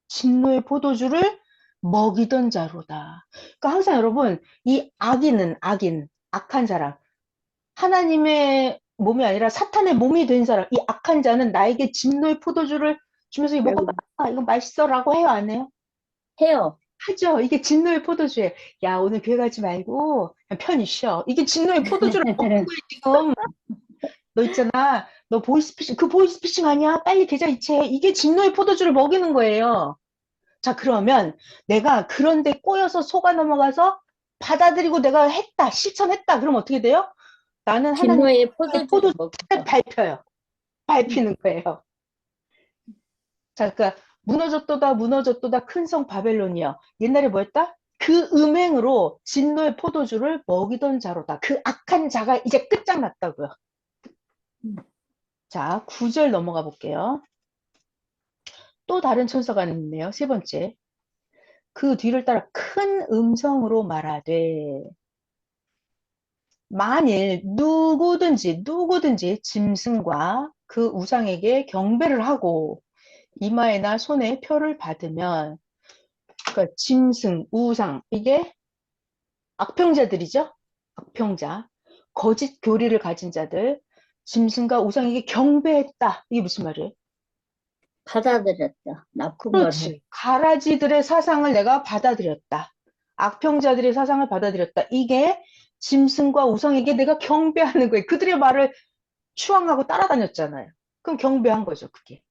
진노의 포도주를 먹이던 자로다. 그러니까 항상 여러분, 이 악한 사람, 하나님의 몸이 아니라 사탄의 몸이 된 사람, 이 악한 자는 나에게 진노의 포도주를 주면서 이거 먹어봐, 이거 맛있어라고 해요, 안 해요? 해요. 하죠. 이게 진노의 포도주예요. 야, 오늘 교회 가지 말고 그냥 편히 쉬어. 이게 진노의 포도주를 먹는 거야, 지금. 너 있잖아. 너 보이스피싱, 그 보이스피싱 아니야? 빨리 계좌 이체해. 이게 진노의 포도주를 먹이는 거예요. 자, 그러면 내가 그런데 꼬여서 속아 넘어가서 받아들이고 내가 했다, 실천했다. 그럼 어떻게 돼요? 나는 하나님의 진노의 포도주를 포도주를 먹고. 밟혀요. 밟히는 거예요. 자, 그러니까 무너졌도다, 무너졌도다, 큰 성 바벨론이여. 옛날에 뭐였다? 그 음행으로 진노의 포도주를 먹이던 자로다. 그 악한 자가 이제 끝장났다고요. 자, 9절 넘어가 볼게요. 또 다른 천사가 있네요. 세 번째. 그 뒤를 따라 큰 음성으로 말하되 만일 누구든지 짐승과 그 우상에게 경배를 하고 이마에나 손에 표를 받으면, 그러니까 짐승, 우상, 이게 악평자들이죠. 악평자, 거짓 교리를 가진 자들, 짐승과 우상에게 경배했다. 이게 무슨 말이에요? 받아들였다. 나쁜 걸 해. 그렇지. 가라지들의 사상을 내가 받아들였다. 악평자들의 사상을 받아들였다. 이게 짐승과 우상에게 내가 경배하는 거예요. 그들의 말을 추앙하고 따라다녔잖아요. 그럼 경배한 거죠, 그게.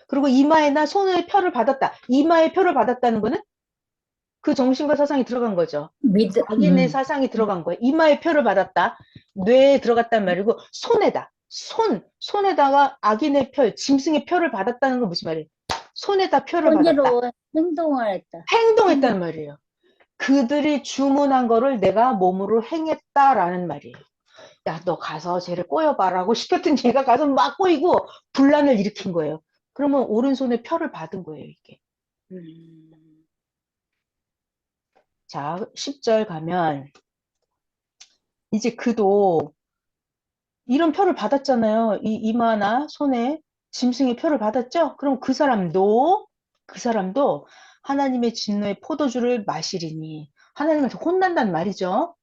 그리고 이마에나 손에 표를 받았다. 이마에 표를 받았다는 거는 그 정신과 사상이 들어간 거죠. 자기네 사상이 들어간 거예요. 이마에 표를 받았다. 뇌에 들어갔단 말이고, 손에다. 손에다가 악인의 표, 짐승의 표를 받았다는 건 무슨 말이에요? 손에다 표를 받았다. 손으로 행동을 했다. 행동했다는 말이에요. 그들이 주문한 거를 내가 몸으로 행했다라는 말이에요. 야, 너 가서 쟤를 꼬여봐라고 시켰더니 얘가 가서 막 꼬이고 분란을 일으킨 거예요. 그러면 오른손에 표를 받은 거예요, 이게. 자, 10절 가면 이제 그도 이런 표를 받았잖아요. 이 이마나 손에 짐승의 표를 받았죠? 그럼 그 사람도 하나님의 진노의 포도주를 마시리니 하나님한테 혼난단 말이죠.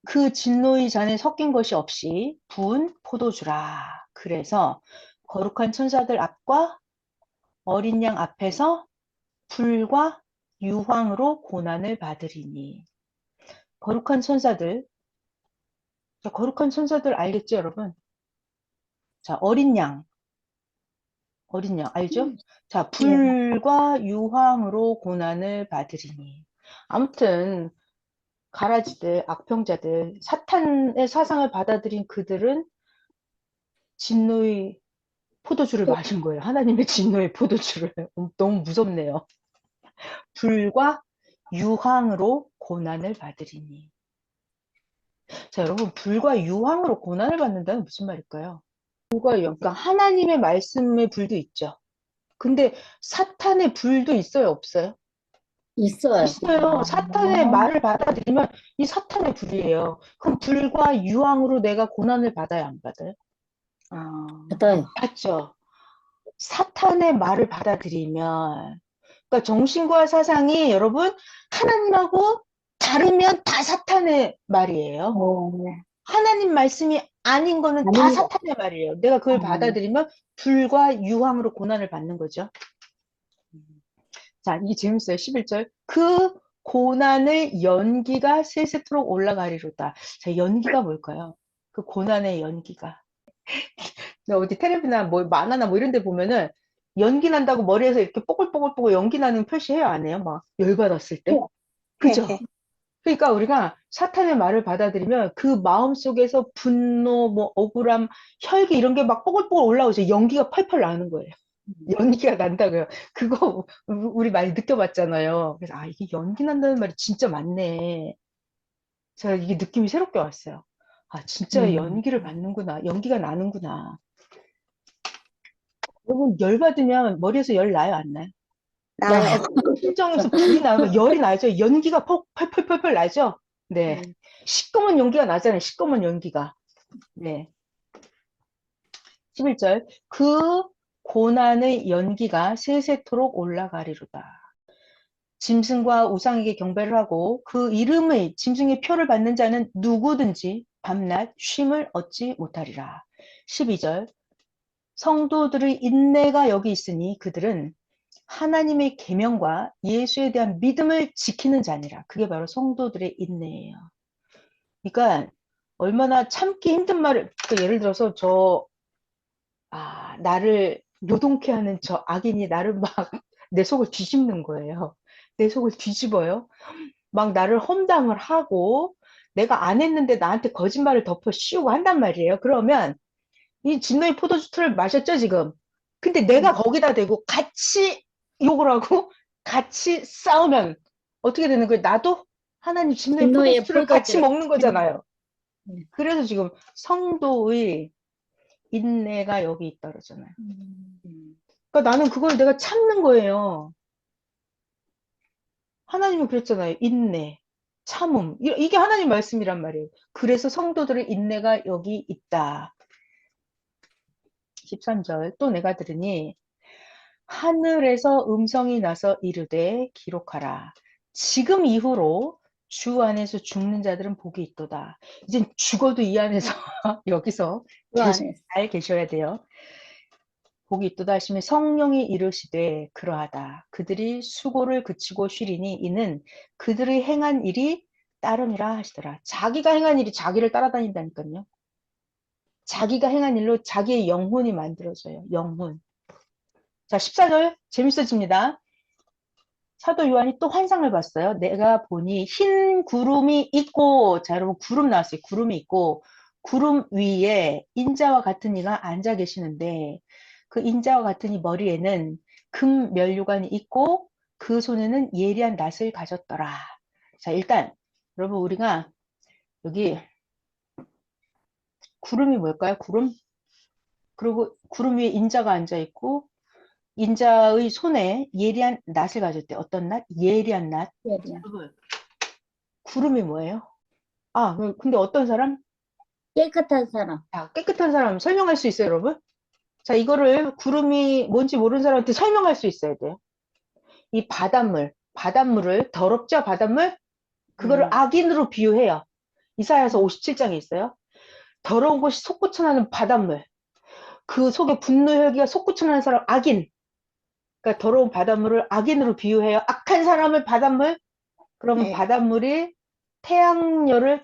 그 진노의 잔에 섞인 것이 없이 부은 포도주라. 그래서 거룩한 천사들 앞과 어린 양 앞에서 불과 유황으로 고난을 받으리니. 거룩한 천사들, 자, 거룩한 천사들 알겠죠, 여러분? 자, 어린 양 알죠? 자, 불과 유황으로 고난을 받으리니. 아무튼 가라지들, 악평자들, 사탄의 사상을 받아들인 그들은 진노의 포도주를 마신 거예요. 하나님의 진노의 포도주를. 너무 무섭네요. 불과 유황으로 고난을 받으리니. 자, 여러분, 불과 유황으로 고난을 받는다는 무슨 말일까요? 불과 유황. 그러니까 하나님의 말씀의 불도 있죠. 근데 사탄의 불도 있어요, 없어요? 있어요. 있어요. 사탄의 말을 받아들이면 이 사탄의 불이에요. 그럼 불과 유황으로 내가 고난을 받아야 안 받아요? 받아요. 받죠. 사탄의 말을 받아들이면, 그러니까 정신과 사상이 여러분 하나님하고 다르면 다 사탄의 말이에요. 하나님 말씀이 아닌 거는 다 아닙니다. 사탄의 말이에요. 내가 그걸 받아들이면 불과 유황으로 고난을 받는 거죠. 자, 이게 재밌어요. 11절. 그 고난의 연기가 세세토록 올라가리로다. 자, 연기가 뭘까요? 그 고난의 연기가. 어디 텔레비나 뭐 만화나 뭐 이런 데 보면은 연기 난다고 머리에서 이렇게 뽀글뽀글뽀글 연기 나는 표시해요, 안 해요? 막 열받았을 때. 그죠? 그러니까 우리가 사탄의 말을 받아들이면 그 마음 속에서 분노, 뭐 억울함, 혈기 이런 게 막 뽀글뽀글 올라오죠. 연기가 펄펄 나는 거예요. 연기가 난다고요. 그거 우리 많이 느껴봤잖아요. 그래서 아, 이게 연기 난다는 말이 진짜 맞네. 제가 이게 느낌이 새롭게 왔어요. 아, 진짜 연기를 받는구나. 연기가 나는구나. 여러분, 열 받으면 머리에서 열 나요, 안 나요? 나요. 심장에서 불이 나면 열이 나죠. 연기가 펄펄펄펄 나죠. 네. 시꺼먼 연기가 나잖아요. 시꺼먼 연기가. 네. 11절. 그 고난의 연기가 세세토록 올라가리로다. 짐승과 우상에게 경배를 하고 그 이름의 짐승의 표를 받는 자는 누구든지 밤낮 쉼을 얻지 못하리라. 12절. 성도들의 인내가 여기 있으니 그들은 하나님의 계명과 예수에 대한 믿음을 지키는 자니라. 그게 바로 성도들의 인내예요. 그러니까 얼마나 참기 힘든 말을, 그 예를 들어서 나를 요동케 하는 저 악인이 나를 막 내 속을 뒤집는 거예요. 내 속을 뒤집어요. 막 나를 험담을 하고 내가 안 했는데 나한테 거짓말을 덮어 씌우고 한단 말이에요. 그러면 이 진노의 포도주를 마셨죠, 지금? 근데 내가 거기다 대고 같이 욕을 하고 같이 싸우면 어떻게 되는 거예요? 나도 하나님 진노의 진노의 포도주를 같이 포도주를. 먹는 거잖아요. 음. 그래서 지금 성도의 인내가 여기 있다 그러잖아요. 그러니까 나는 그걸 내가 참는 거예요. 하나님은 그랬잖아요. 인내, 참음. 이게 하나님 말씀이란 말이에요. 그래서 성도들의 인내가 여기 있다. 13절. 또 내가 들으니 하늘에서 음성이 나서 이르되 기록하라. 지금 이후로 주 안에서 죽는 자들은 복이 있도다. 이젠 죽어도 이 안에서 여기서 그 계속 안에서. 잘 계셔야 돼요. 복이 있도다 하시면 성령이 이르시되 그러하다. 그들이 수고를 그치고 쉬리니 이는 그들의 행한 일이 따름이라 하시더라. 자기가 행한 일이 자기를 따라다닌다니까요. 자기가 행한 일로 자기의 영혼이 만들어져요. 영혼. 자, 14절 재밌어집니다. 사도 요한이 또 환상을 봤어요. 내가 보니 흰 구름이 있고, 자, 여러분 구름 나왔어요. 구름이 있고, 구름 위에 인자와 같은 이가 앉아 계시는데, 그 인자와 같은 이 머리에는 금 면류관이 있고, 그 손에는 예리한 낫을 가졌더라. 자, 일단, 여러분 우리가 여기 구름이 뭘까요? 구름? 그리고 구름 위에 인자가 앉아 있고, 인자의 손에 예리한 낫을 가졌대. 어떤 낫? 예리한 낫. 여러분, 구름이 뭐예요? 근데 어떤 사람? 깨끗한 사람. 깨끗한 사람 설명할 수 있어요, 여러분? 자, 이거를 구름이 뭔지 모르는 사람한테 설명할 수 있어야 돼요. 이 바닷물을, 더럽죠, 바닷물? 그거를 악인으로 비유해요. 이사야서 57장에 있어요. 더러운 것이 솟구쳐나는 바닷물. 그 속에 분노 혈기가 솟구쳐나는 사람, 악인. 그러니까 더러운 바닷물을 악인으로 비유해요. 악한 사람을 바닷물. 그러면 네. 바닷물이 태양열을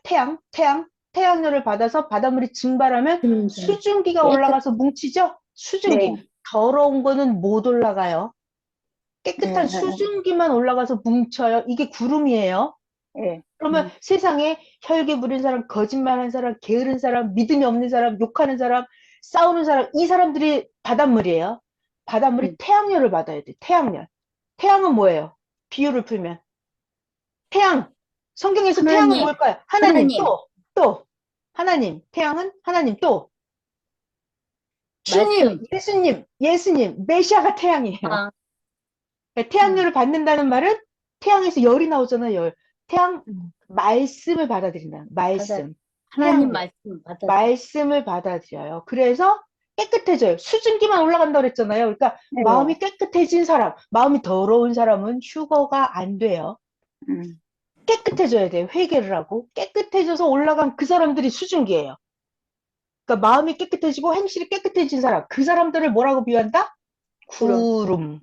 받아서 바닷물이 증발하면 수증기가 깨끗. 올라가서 뭉치죠? 수증기. 네. 더러운 거는 못 올라가요. 깨끗한 네. 수증기만 올라가서 뭉쳐요. 이게 구름이에요. 네. 그러면 세상에 혈기 부린 사람, 거짓말하는 사람, 게으른 사람, 믿음이 없는 사람, 욕하는 사람, 싸우는 사람, 이 사람들이 바닷물이에요. 바닷물이 태양열을 받아야 돼. 태양열. 태양은 뭐예요? 비유를 풀면. 태양. 성경에서 태양은 하나님. 뭘까요? 하나님. 하나님. 또. 하나님. 태양은 하나님. 또. 주님. 말씀. 예수님. 메시아가 태양이에요. 아, 그러니까 태양열을 받는다는 말은 태양에서 열이 나오잖아요. 열. 태양 말씀을 받아들인다. 말씀. 하나님 태양열. 말씀 받아. 말씀을 받아들여요. 그래서 깨끗해져요. 수증기만 올라간다고 그랬잖아요. 그러니까 네. 마음이 깨끗해진 사람, 마음이 더러운 사람은 휴거가 안 돼요. 음. 깨끗해져야 돼요. 회개를 하고 깨끗해져서 올라간 그 사람들이 수증기예요. 그러니까 마음이 깨끗해지고 행실이 깨끗해진 사람, 그 사람들을 뭐라고 비유한다? 구름.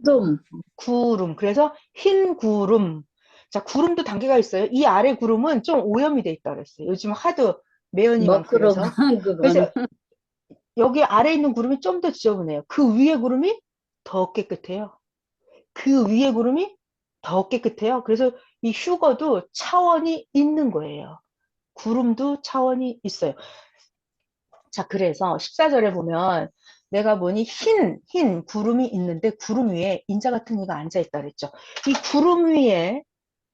구름. 그래서 흰 구름. 자, 구름도 단계가 있어요. 이 아래 구름은 좀 오염이 돼 있다 그랬어요. 요즘 하도 매연이 많고 그래서. 그래서 여기 아래 있는 구름이 좀 더 지저분해요. 그 위에 구름이 더 깨끗해요. 그 위에 구름이 더 깨끗해요. 그래서 이 휴거도 차원이 있는 거예요. 구름도 차원이 있어요. 자, 그래서 14절에 보면 내가 보니 흰 구름이 있는데 구름 위에 인자 같은 이가 앉아있다 그랬죠. 이 구름 위에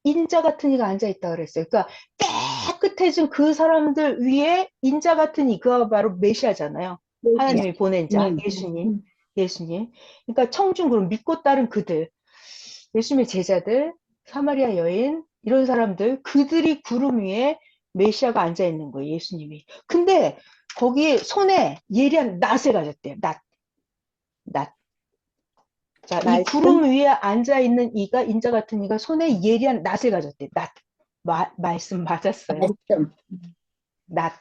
인자 같은 이가 앉아있다 그랬어요. 그러니까 깨끗해진 그 사람들 위에 인자 같은 이, 그가 바로 메시아잖아요. 하나님이 보낸 자, 예수님. 음. 예수님. 그러니까 청중 구름, 믿고 따른 그들, 예수님의 제자들, 사마리아 여인, 이런 사람들, 그들이 구름 위에 메시아가 앉아있는 거예요, 예수님이. 근데 거기 손에 예리한 낫을 가졌대요. 낫. 자, 이 말씀? 구름 위에 앉아있는 이가, 인자 같은 이가 손에 예리한 낫을 가졌대. 낫. 말씀 맞았어요. 말씀. 낫.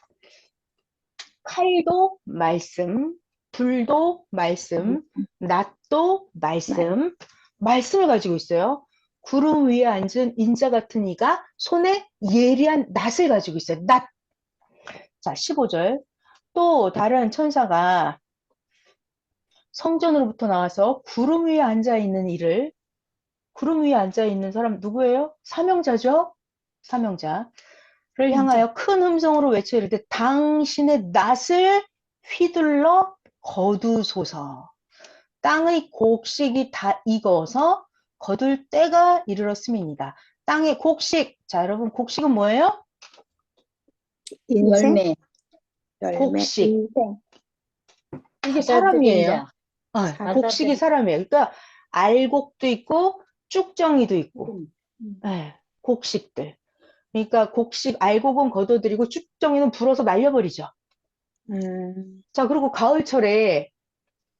칼도 말씀, 불도 말씀, 낫도 말씀, 말씀을 가지고 있어요. 구름 위에 앉은 인자 같은 이가 손에 예리한 낫을 가지고 있어요. 낫. 자, 15절. 또 다른 천사가 성전으로부터 나와서 구름 위에 앉아있는 이를, 구름 위에 앉아있는 사람 누구예요? 사명자죠? 사명자를 향하여 큰 음성으로 외쳐 이르되 당신의 낫을 휘둘러 거두소서. 땅의 곡식이 다 익어서 거둘 때가 이르렀음이니이다. 땅의 곡식. 자, 여러분, 곡식은 뭐예요? 인생? 열매. 열매. 곡식. 인생. 이게 받아들인 사람이에요. 자. 곡식이 사람이에요. 그러니까 알곡도 있고 쭉정이도 있고, 네, 곡식들. 그러니까 곡식, 알곡은 걷어들이고 쭉정이는 불어서 말려버리죠. 자, 그리고 가을철에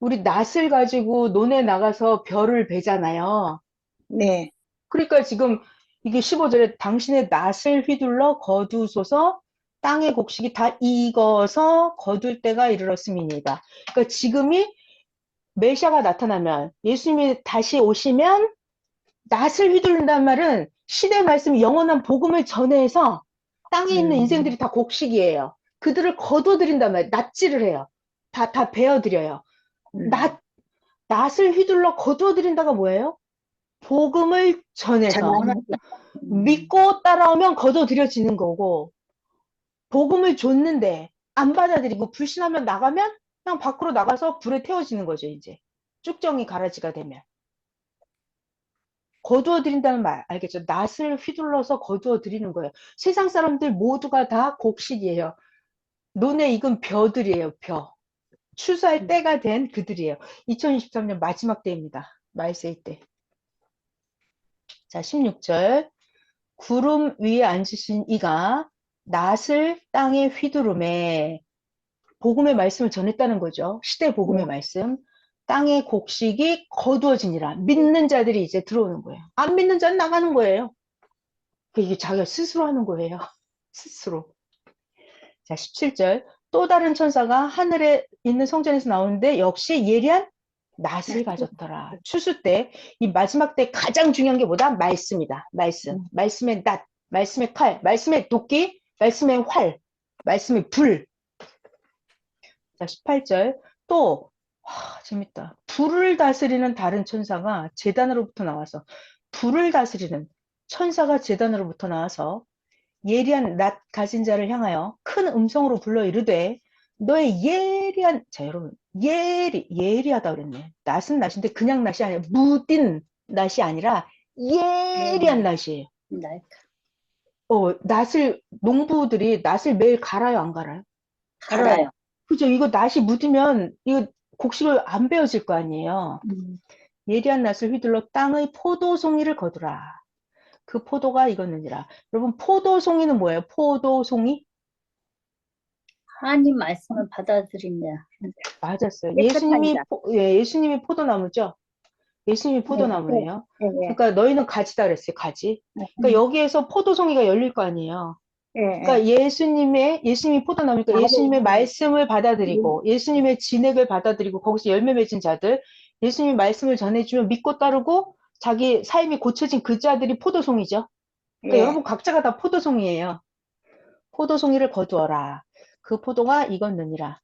우리 낫을 가지고 논에 나가서 벼를 베잖아요. 네. 그러니까 지금 이게 15절에 당신의 낫을 휘둘러 거두소서 땅의 곡식이 다 익어서 거둘 때가 이르렀음이니이다. 그러니까 지금이 메시아가 나타나면 예수님이 다시 오시면 낫을 휘두른다는 말은 시대 말씀 영원한 복음을 전해서 땅에 있는 인생들이 다 곡식이에요. 그들을 거둬들인단 말이에요. 낫질을 해요. 다 베어드려요. 낫을 휘둘러 거두어들인다가 뭐예요? 복음을 전해서 전하는 믿고 따라오면 거둬들여지는 거고, 복음을 줬는데 안 받아들이고 불신하면 나가면 그냥 밖으로 나가서 불에 태워지는 거죠. 이제 쭉정이 가라지가 되면. 거두어 드린다는 말 알겠죠? 낫을 휘둘러서 거두어 드리는 거예요. 세상 사람들 모두가 다 곡식이에요. 논에 익은 벼들이에요. 벼. 추수할 때가 된 그들이에요. 2023년 마지막 때입니다. 말세이 때. 자, 16절. 구름 위에 앉으신 이가 낫을 땅에 휘두르매, 복음의 말씀을 전했다는 거죠. 시대 복음의 말씀. 땅의 곡식이 거두어지니라. 믿는 자들이 이제 들어오는 거예요. 안 믿는 자는 나가는 거예요. 이게 자기가 스스로 하는 거예요. 스스로. 자, 17절. 또 다른 천사가 하늘에 있는 성전에서 나오는데 역시 예리한 낫을 가졌더라. 추수 때, 이 마지막 때 가장 중요한 게 뭐다? 말씀이다. 말씀. 말씀의 낫, 말씀의 칼, 말씀의 도끼, 말씀의 활, 말씀의 불. 자, 18절. 또, 재밌다. 불을 다스리는 다른 천사가 제단으로부터 나와서, 불을 다스리는 천사가 제단으로부터 나와서 예리한 낫 가진 자를 향하여 큰 음성으로 불러 이르되 너의 예리한, 자 여러분, 예리하다 그랬네. 낫은 낫인데 그냥 낫이 아니라 무딘 낫이 아니라 예리한 낫이에요. 낫을, 농부들이 낫을 매일 갈아요, 안 갈아요? 갈아요. 그죠? 이거 낫이 묻으면 이거 곡식을 안 베어질 거 아니에요. 예리한 낫을 휘둘러 땅의 포도송이를 거두라. 그 포도가 익었느니라. 여러분, 포도송이는 뭐예요? 포도송이? 하나님 말씀을 받아들인 자. 맞았어요. 깨끗한 자. 예수님이 포도나무죠? 예수님이 포도나무예요. 그러니까 너희는 가지다 그랬어요, 가지. 그러니까 여기에서 포도송이가 열릴 거 아니에요. 그러니까 예수님이 포도나무니까 예수님의 말씀을 받아들이고 예수님의 진액을 받아들이고 거기서 열매 맺은 자들, 예수님의 말씀을 전해주면 믿고 따르고 자기 삶이 고쳐진 그 자들이 포도송이죠. 그러니까 여러분 각자가 다 포도송이에요. 포도송이를 거두어라. 그 포도가 익었느니라.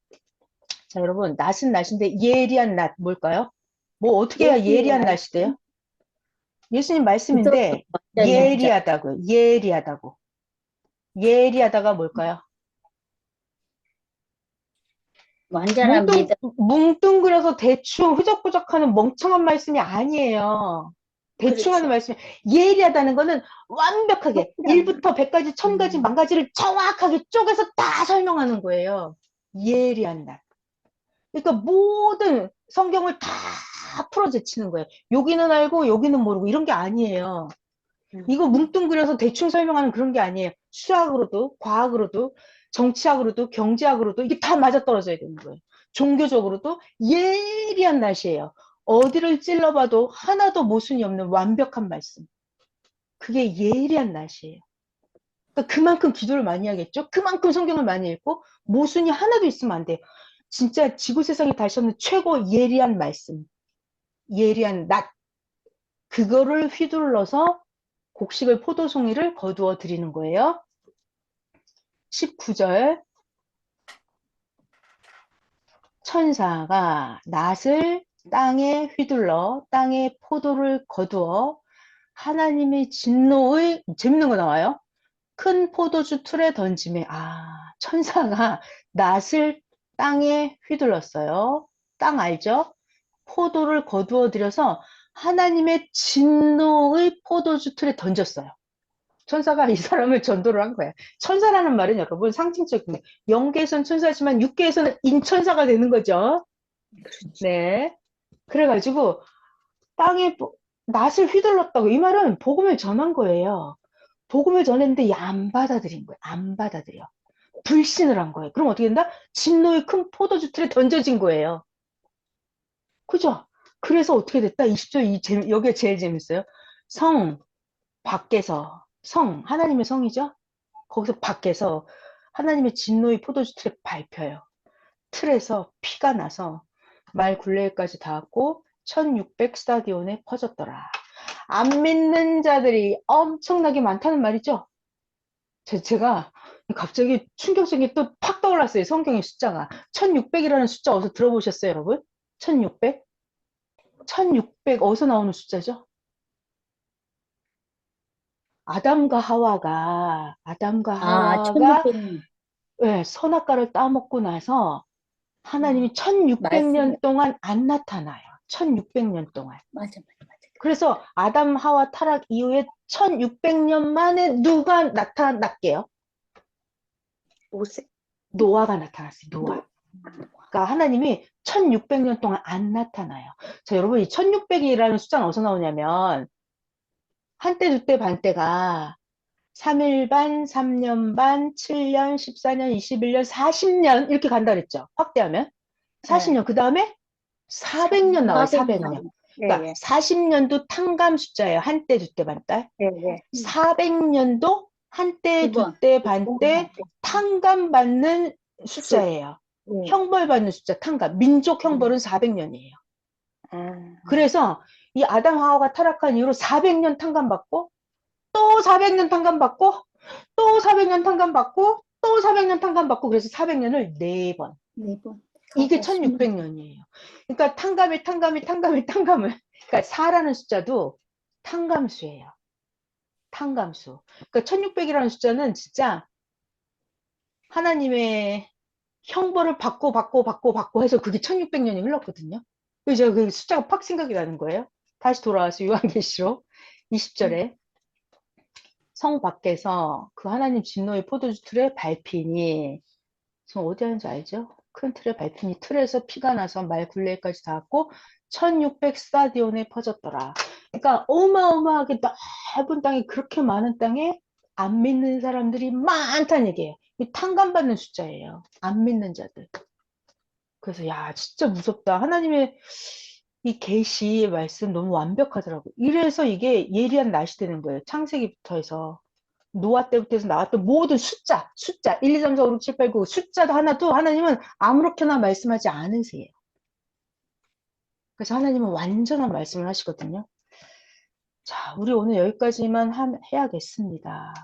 자, 여러분, 낫은 낫인데 예리한 낫 뭘까요? 뭐 어떻게 해야 예리한 낫이 돼요? 예수님 말씀인데 네, 네. 예리하다고요. 예리하다고. 예리하다가 뭘까요? 완전한 믿음. 뭉뚱그려서 대충 흐적흐적하는 멍청한 말씀이 아니에요. 대충 하는 그렇죠. 말씀이 예리하다는 거는 완벽하게 확실한. 1부터 100까지 1000가지 만가지를 정확하게 쪼개서 다 설명하는 거예요. 예리한 날. 그러니까 모든 성경을 다 풀어제치는 거예요. 여기는 알고 여기는 모르고 이런 게 아니에요. 이거 뭉뚱그려서 대충 설명하는 그런 게 아니에요. 수학으로도 과학으로도 정치학으로도 경제학으로도 이게 다 맞아떨어져야 되는 거예요. 종교적으로도 예리한 날씨예요. 어디를 찔러봐도 하나도 모순이 없는 완벽한 말씀. 그게 예리한 날씨예요. 그러니까 그만큼 기도를 많이 하겠죠. 그만큼 성경을 많이 읽고 모순이 하나도 있으면 안 돼요. 진짜 지구 세상에 다시 없는 최고 예리한 말씀. 예리한 낮. 그거를 휘둘러서 곡식을 포도송이를 거두어 드리는 거예요. 19절 천사가 낫을 땅에 휘둘러 땅에 포도를 거두어 하나님의 진노의 재밌는 거 나와요. 큰 포도주 틀에 던짐에 천사가 낫을 땅에 휘둘렀어요. 땅 알죠? 포도를 거두어 들여서 하나님의 진노의 포도주 틀에 던졌어요. 천사가 이 사람을 전도를 한 거야. 천사라는 말은 여러분 상징적인 영계에서는 천사지만 육계에서는 인천사가 되는 거죠. 네. 그래가지고 땅에 낫을 휘둘렀다고 이 말은 복음을 전한 거예요. 복음을 전했는데 안 받아들인 거예요. 안 받아들여. 불신을 한 거예요. 그럼 어떻게 된다? 진노의 큰 포도주 틀에 던져진 거예요. 그죠? 그래서 어떻게 됐다? 20절 여기가 제일 재밌어요. 성 밖에서 하나님의 성이죠? 거기서 밖에서 하나님의 진노의 포도주 틀에 밟혀요. 틀에서 피가 나서 말 굴레까지 닿았고 1600 스타디온에 퍼졌더라. 안 믿는 자들이 엄청나게 많다는 말이죠. 제가 갑자기 충격적인 게 또 팍 떠올랐어요. 성경의 숫자가. 1600이라는 숫자 어디서 들어보셨어요, 여러분? 1600? 1600 어디서 나오는 숫자죠? 아담과 아, 하와가 1600년. 예, 선악과를 따먹고 나서 하나님이 말씀을. 1600년 동안 안 나타나요. 1600년 동안. 맞아, 맞아, 맞아. 그래서 아담 하와 타락 이후에 1600년 만에 누가 나타났게요? 모세. 노아가 나타났어요. 노아. 그러니까 하나님이 1600년 동안 안 나타나요. 자, 여러분 이 1600이라는 숫자는 어디서 나오냐면 한때, 두때, 반때가 3일 반, 3년 반, 7년, 14년, 21년, 40년 이렇게 간다 그랬죠. 확대하면. 40년. 그 다음에 400년 나와요. 400년. 400년. 그러니까 네, 40년도 탕감 숫자예요. 한때, 두때, 반때. 네, 네. 400년도 한때, 두 번. 두때, 반때 탕감 받는 수. 숫자예요. 네. 형벌 받는 숫자, 탕감. 민족 형벌은 400년이에요. 아, 그래서 이 아담 하와가 타락한 이후로 400년 탕감받고 또 400년 탕감받고 또 400년 탕감받고 또 400년 탕감받고 그래서 400년을 4번. 네 번. 이게 가서 1600년이에요. 그러니까 탕감을 그러니까 4라는 숫자도 탕감수예요. 탕감수. 그러니까 1600이라는 숫자는 진짜 하나님의 형벌을 받고 해서 그게 1600년이 흘렀거든요. 그래서 제가 그 숫자가 팍 생각이 나는 거예요. 다시 돌아와서 요한계시록 20절에 성 밖에서 그 하나님 진노의 포도주 틀에 밟히니 지금 어디 하는지 알죠? 큰 틀에 밟히니 틀에서 피가 나서 말 굴레까지 닿았고 1600 스타디온에 퍼졌더라. 그러니까 어마어마하게 넓은 땅에 그렇게 많은 땅에 안 믿는 사람들이 많다는 얘기예요. 이 탕감받는 숫자예요. 안 믿는 자들. 그래서 야 진짜 무섭다. 하나님의 이 계시 말씀 너무 완벽하더라고. 이래서 이게 예리한 낫이 되는 거예요. 창세기부터 해서. 노아 때부터 해서 나왔던 모든 숫자 1, 2, 3, 4, 5, 6, 7, 8, 9 숫자도 하나도 하나님은 아무렇게나 말씀하지 않으세요. 그래서 하나님은 완전한 말씀을 하시거든요. 자, 우리 오늘 여기까지만 해야겠습니다.